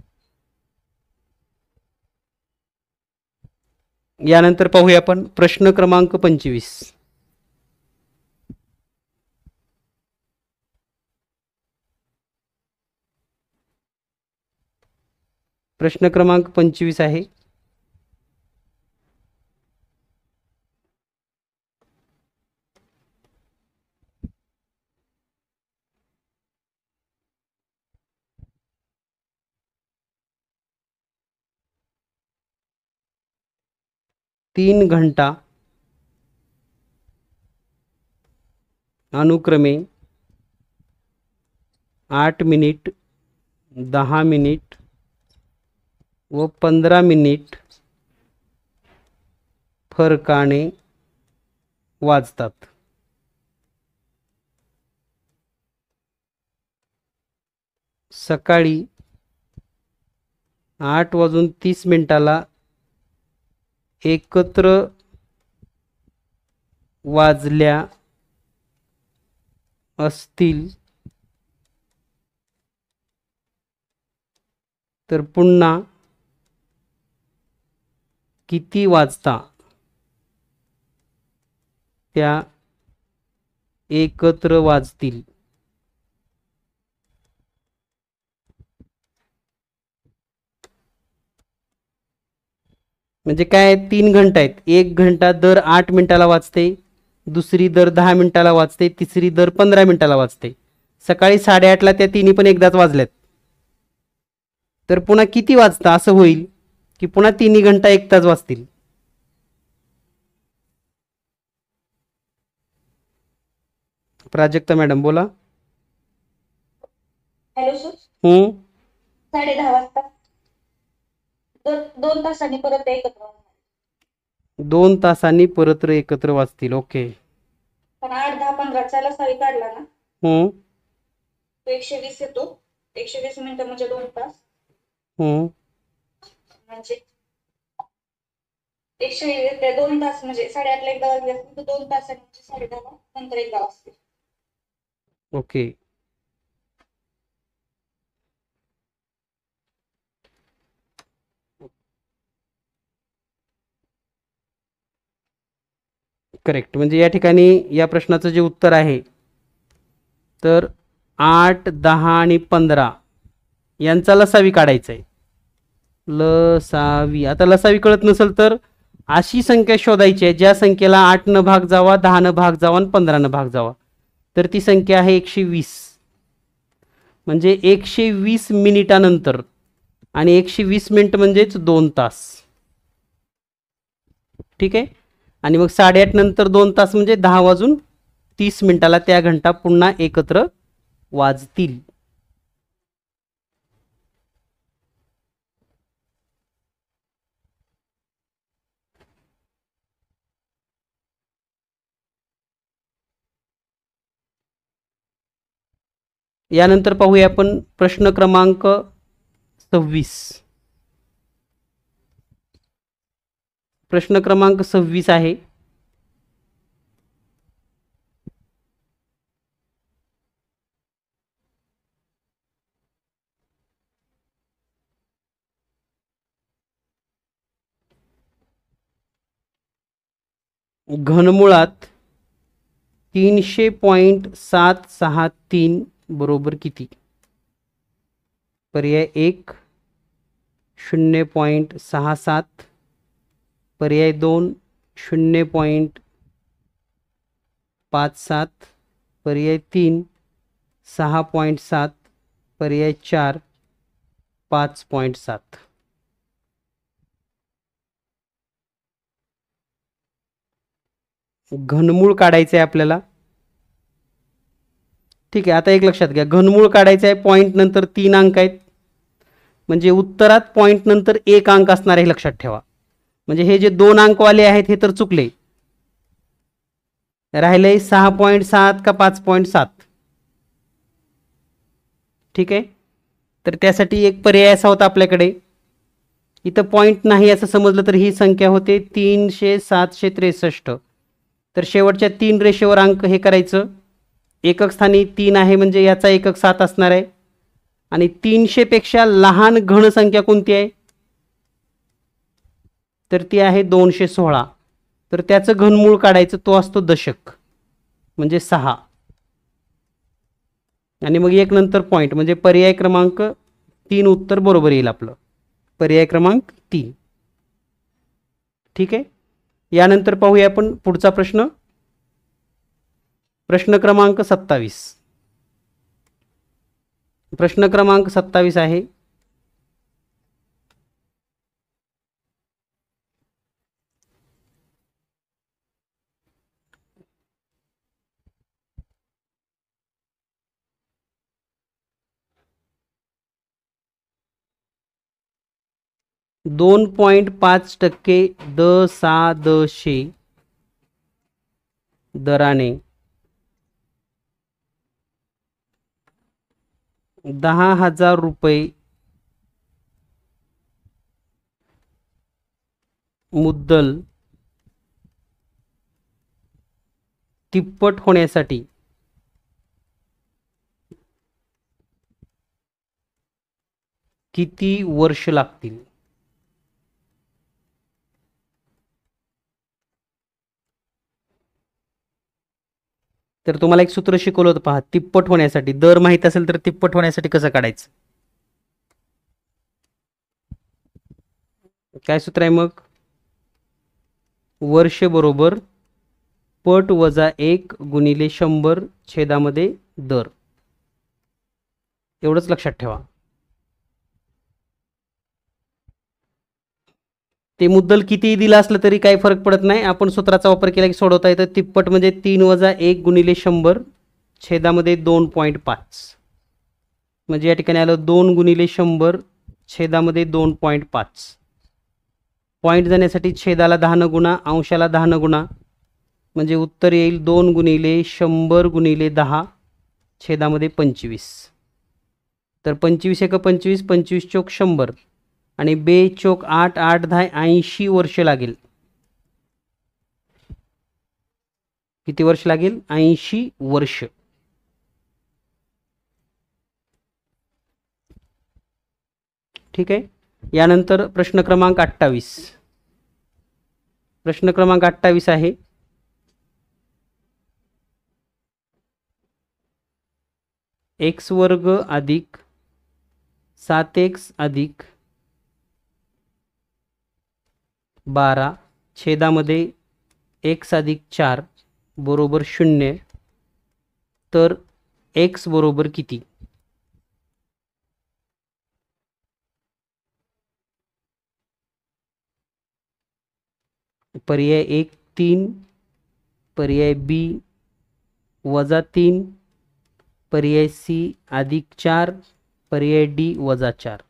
[SPEAKER 1] यानंतर पाहूया आपण प्रश्न क्रमांक 25. प्रश्न क्रमांक 25 आहे. तीन घंटा अनुक्रमे 8 मिनिट, 10 मिनिट व 15 मिनिट फरकाने वाजतात. सकाळी 8:30 एकत्र वाजल्या असतील तर पुन्हा किती वाजता त्या एकत्र वाजतील? म्हणजे काय, 3 घंटा आहेत. एक घंटा दर 8 मिनिटाला वाजते, दुसरी दर 10 मिनिटाला वाजते, तिसरी दर 15 मिनिटाला वाजते. सकाळी 8:30ला त्या तिन्ही पण एकदाच वाजल्यात. तर पुन्हा किती वाजता असं होईल की पुन्हा 3 घंटा एक तास वाजतील? प्राजक्ता मॅडम बोला.
[SPEAKER 3] Hello sir. 10:30 वाजता. 2 तासांनी परत एकत्र वाजणार.
[SPEAKER 1] 2 तासांनी परत एकत्र वाजतील. ओके.
[SPEAKER 3] पण 8, 10, 15 लसावी काढला ना तो 120 येतो. 120 मिनिटं म्हणजे 2 तास. म्हणजे 2 तास म्हणजे 8:30ला एकदा वाजले असतील तर 2 तासांनी म्हणजे 10:30 नंतर एकदा वाजतील.
[SPEAKER 1] ओके. करेक्ट. म्हणजे या ठिकाणी या प्रश्नाचं जे उत्तर आहे तर 8, 10 आणि 15 यांचा लसावी काढायचा आहे. लसावी. आता लसावी कळत नसेल तर अशी संख्या शोधायची आहे ज्या संख्येला 8 न भाग जावा, 10 न भाग जावा आणि 15 न भाग जावा. तर ती संख्या आहे 120. म्हणजे 120 मिनिटानंतर, आणि 120 मिनिट म्हणजेच 2 तास. ठीक आहे. आणि मग 8:30 नंतर 2 तास म्हणजे 10 वाजून 30 मिनिटाला त्या घंटा पुन्हा एकत्र वाजतील. यानंतर पाहूया आपण प्रश्न क्रमांक 26. प्रश्न क्रमांक 26 आहे. घनमुळात 300.763 बरोबर किती? पर्याय 1 0.67, पर्याय 2 0.57, पर्याय 3 6.7, पर्याय 4 5.7. घनमूळ काढायचं आहे आपल्याला. ठीक आहे. आता एक लक्षात घ्या, घनमूळ काढायचं आहे. पॉईंट नंतर 3 अंक आहेत, म्हणजे उत्तरात पॉईंट नंतर 1 अंक असणार आहे, लक्षात ठेवा. म्हणजे हे जे 2 अंकवाले आहेत हे तर चुकले. राहिले 6.7 का 5.7. ठीक आहे. तर त्यासाठी एक पर्याय असा होता आपल्याकडे, इथं पॉईंट नाही असं समजलं तर ही संख्या होते 300 763. तर शेवटच्या 3 रेषेवर अंक हे करायचं. एकक स्थानी 3 आहे म्हणजे याचा एकक 7 असणार आहे. आणि 300 पेक्षा लहान घन संख्या कोणती आहे? तर ती आहे 216. तर त्याचं घनमूळ काढायचं, तो असतो दशक, म्हणजे 6. आणि मग 1 नंतर पॉईंट, म्हणजे पर्याय क्रमांक 3 उत्तर बरोबर येईल आपलं. पर्याय क्रमांक 3. ठीक आहे. यानंतर पाहूया आपण पुढचा प्रश्न. प्रश्न क्रमांक 27. प्रश्न क्रमांक 27 आहे. ,5% दशांशे दराने 10,000 रुपये मुद्दल तिप्पट होण्यासाठी किती वर्ष लागतील? तर तुम्हाला एक सूत्र शिकवलं होतं पहा, तिप्पट होण्यासाठी. दर माहित असेल तर तिप्पट होण्यासाठी कसं काढायचं? काय सूत्र आहे मग? वर्ष बरोबर पट वजा 1 गुणिले 100 छेदामध्ये दर. एवढंच लक्षात ठेवा. ते मुद्दल कितीही दिलं असलं तरी काही फरक पडत नाही. आपण सूत्राचा वापर केला की सोडवता येतं. तिप्पट म्हणजे 3 वजा 1 गुणिले 100 छेदामध्ये 2.5. म्हणजे या ठिकाणी आलं 2 गुणिले 100 छेदामध्ये 2.5. पॉईंट जाण्यासाठी छेदाला 10 न गुणा, अंशाला 10 न गुणा, म्हणजे उत्तर येईल 2 गुणिले 100 गुणिले 10 छेदामध्ये 25. तर 25 एक 25, 25 चोक 100 आणि 2 चोक 8, 8 10 80 वर्ष लागेल. किती वर्ष लागेल? 80 वर्ष. ठीक आहे. यानंतर प्रश्न क्रमांक 28. प्रश्न क्रमांक 28 आहे, x वर्ग अधिक 7x अधिक 12 छेदामध्ये x अधिक 4 बरोबर 0. तर x बरोबर किती? पर्याय 1 3, पर्याय बी वजा 3, पर्याय सी अधिक 4, पर्याय डी वजा 4.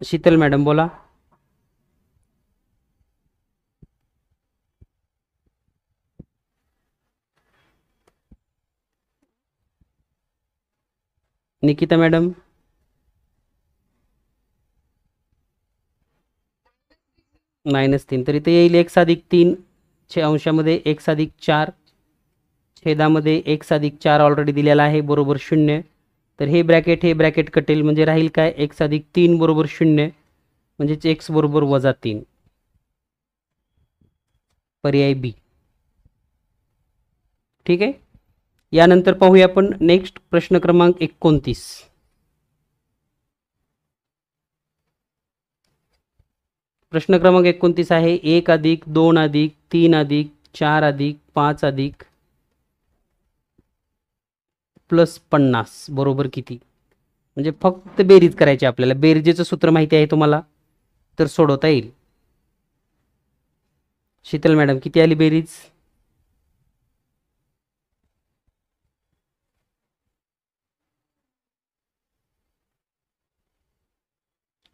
[SPEAKER 1] शीतल मॅडम बोला. निकिता मॅडम. -3. तर इथे येईल x अधिक 3 अंशामध्ये x अधिक 4 छेदामध्ये x अधिक 4 ऑलरेडी दिलेला आहे बरोबर 0. तर हे ब्रॅकेट कटेल, म्हणजे राहील काय? x अधिक 3 बरोबर 0, म्हणजेच x बरोबर वजा 3. पर्याय बी. ठीक आहे. यानंतर पाहूया आपण नेक्स्ट प्रश्न क्रमांक 29. प्रश्न क्रमांक 29 आहे, 1 अधिक 2 अधिक 3 अधिक 4 अधिक 5 अधिक प्लस 50 बरोबर किती? म्हणजे फक्त बेरीज करायची आपल्याला. बेरजेचं सूत्र माहिती आहे तुम्हाला, तर सोडवता येईल. शीतल मॅडम किती आली बेरीज?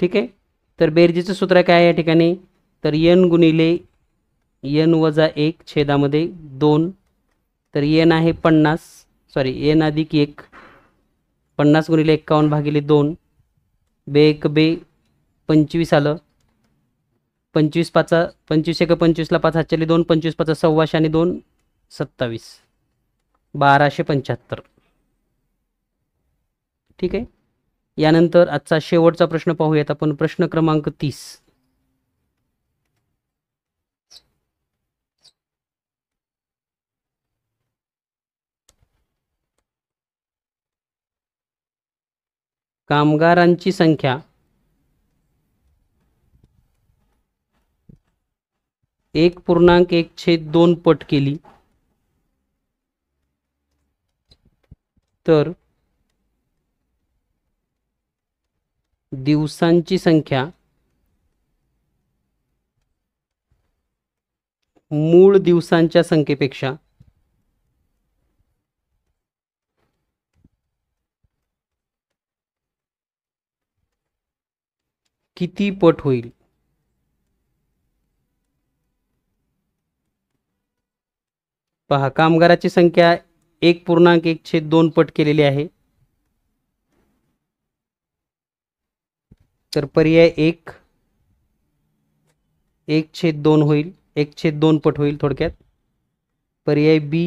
[SPEAKER 1] ठीक आहे. तर बेरजेचं सूत्र काय आहे या ठिकाणी? तर n गुणिले n वजा 1 छेदामध्ये 2. तर n आहे 50, सॉरी n अधिक 1, 50 गुणिले 51 भागिले 2, 2 1 2 25 आलं. 25 5 25 1 25ला 5 हातच्याली 2, 25 5 1600 आणि 2 27, 1275. ठीक आहे. यानंतर आजचा शेवटचा प्रश्न पाहूयात आपण. प्रश्न क्रमांक 30. कामगारांची संख्या 1.1/2 पट केली तर दिवसांची संख्या मूळ दिवसांच्या संख्येपेक्षा किती पट होईल? पहा, कामगाराची संख्या 1.1/2 पट केलेली आहे. तर पर्याय 1 1/2 होईल, 1/2 पट होईल थोडक्यात. पर्याय बी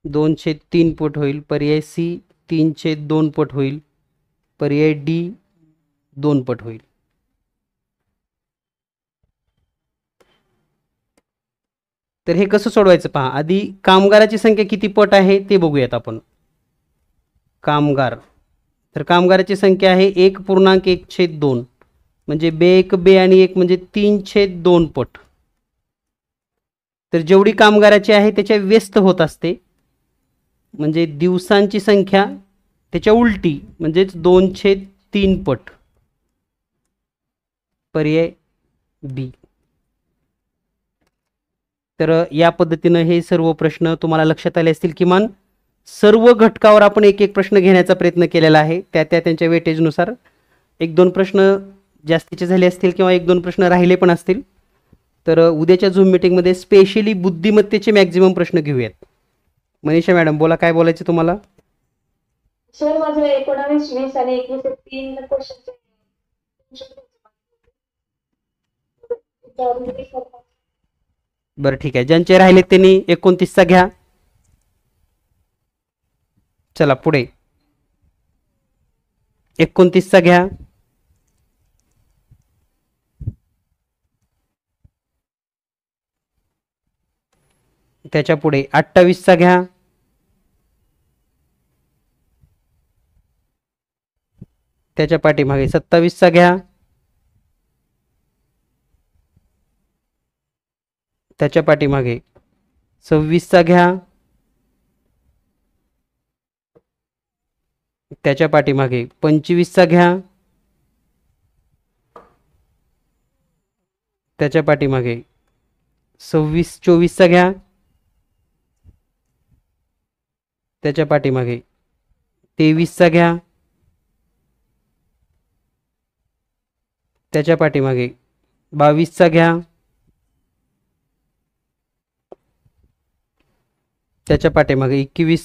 [SPEAKER 1] 2/3 पट होईल. पर्याय सी 3/2 पट होईल. पर्याय डी 2 पट होईल. तर हे कसं सोडवायचं पहा. आधी कामगाराची संख्या किती पट आहे ते बघूयात आपण. कामगार, तर कामगाराची संख्या आहे 1.1/2 म्हणजे बे आणि 1 म्हणजे 3/2 पट. तर जेवढी कामगाराची आहे त्याच्या व्यस्त होत असते, म्हणजे दिवसांची संख्या त्याच्या उलटी म्हणजेच 2/3 पट. पर्याय बी. तर या पद्धतीनं हे सर्व प्रश्न तुम्हाला लक्षात आले असतील. किमान सर्व घटकावर आपण एक एक प्रश्न घेण्याचा प्रयत्न केलेला आहे. त्यांच्या वेटेजनुसार 1-2 प्रश्न जास्तीचे झाले असतील किंवा 1-2 प्रश्न राहिले पण असतील. तर उद्याच्या झूम मीटिंगमध्ये स्पेशली बुद्धिमत्तेचे मॅक्झिमम प्रश्न घेऊयात. मनीषा मॅडम बोला, काय बोलायचं तुम्हाला?
[SPEAKER 2] सर माझं 19, 20 आणि 21 3 क्वेश्चन.
[SPEAKER 1] बरं ठीक आहे, ज्यांचे राहिले त्यांनी 29चा घ्या. चला पुढे 29चा घ्या. त्याच्या पुढे 28चा घ्या. त्याच्या पाठीमागे 27चा घ्या. त्याच्या पाठीमागे 26चा घ्या. त्याच्या पाठीमागे 25चा घ्या. त्याच्या पाठीमागे 26-24चा घ्या. त्याच्या पाठीमागे 23चा घ्या. त्याच्या पाठीमागे 22चा घ्या. त्याच्या पाठीमागे 21.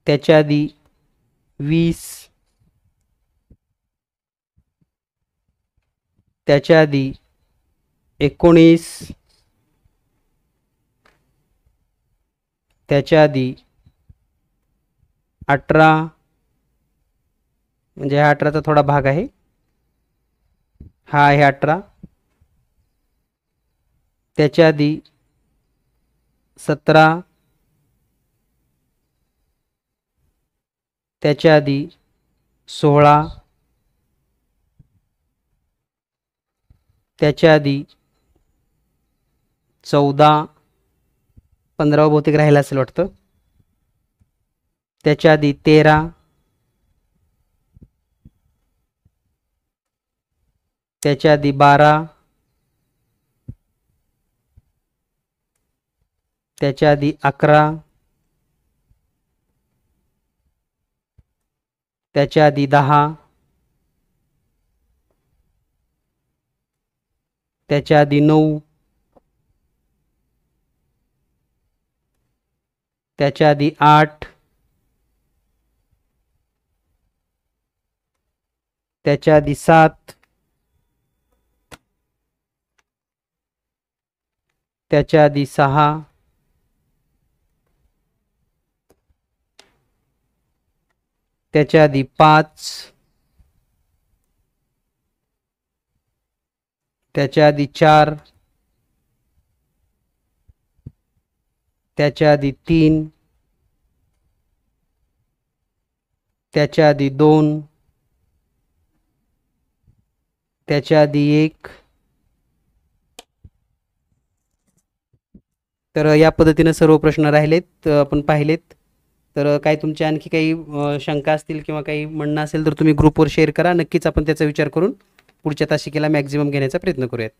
[SPEAKER 1] त्याच्या आधी 20. त्याच्या आधी 19. त्याच्या आधी 18, म्हणजे हा 18चा थोडा भाग आहे, हा आहे 18. त्याच्या आधी 17. त्याच्या आधी 16. त्याच्या आधी 14. 15 बहुतेक राहिला असेल वाटतं. त्याच्या आधी 13. त्याच्या आधी 12. त्याच्या आधी 11. त्याच्या आधी 10. त्याच्या आधी 9. त्याच्या आधी 8. त्याच्या आधी 7. त्याच्या आधी 6. त्याच्या आधी 5. त्याच्या आधी 4. त्याच्या आधी 3. त्याच्या आधी 2. त्याच्या आधी 1. तर या पद्धतीने सर्व प्रश्न राहिलेत, आपण पाहिलेत. तर काय तुमच्या आणखी काही शंका असतील किंवा काही म्हणणं असेल तर तुम्ही ग्रुपवर शेअर करा. नक्कीच आपण त्याचा विचार करून पुढच्या तासिकेला मॅक्झिमम घेण्याचा प्रयत्न करूयात.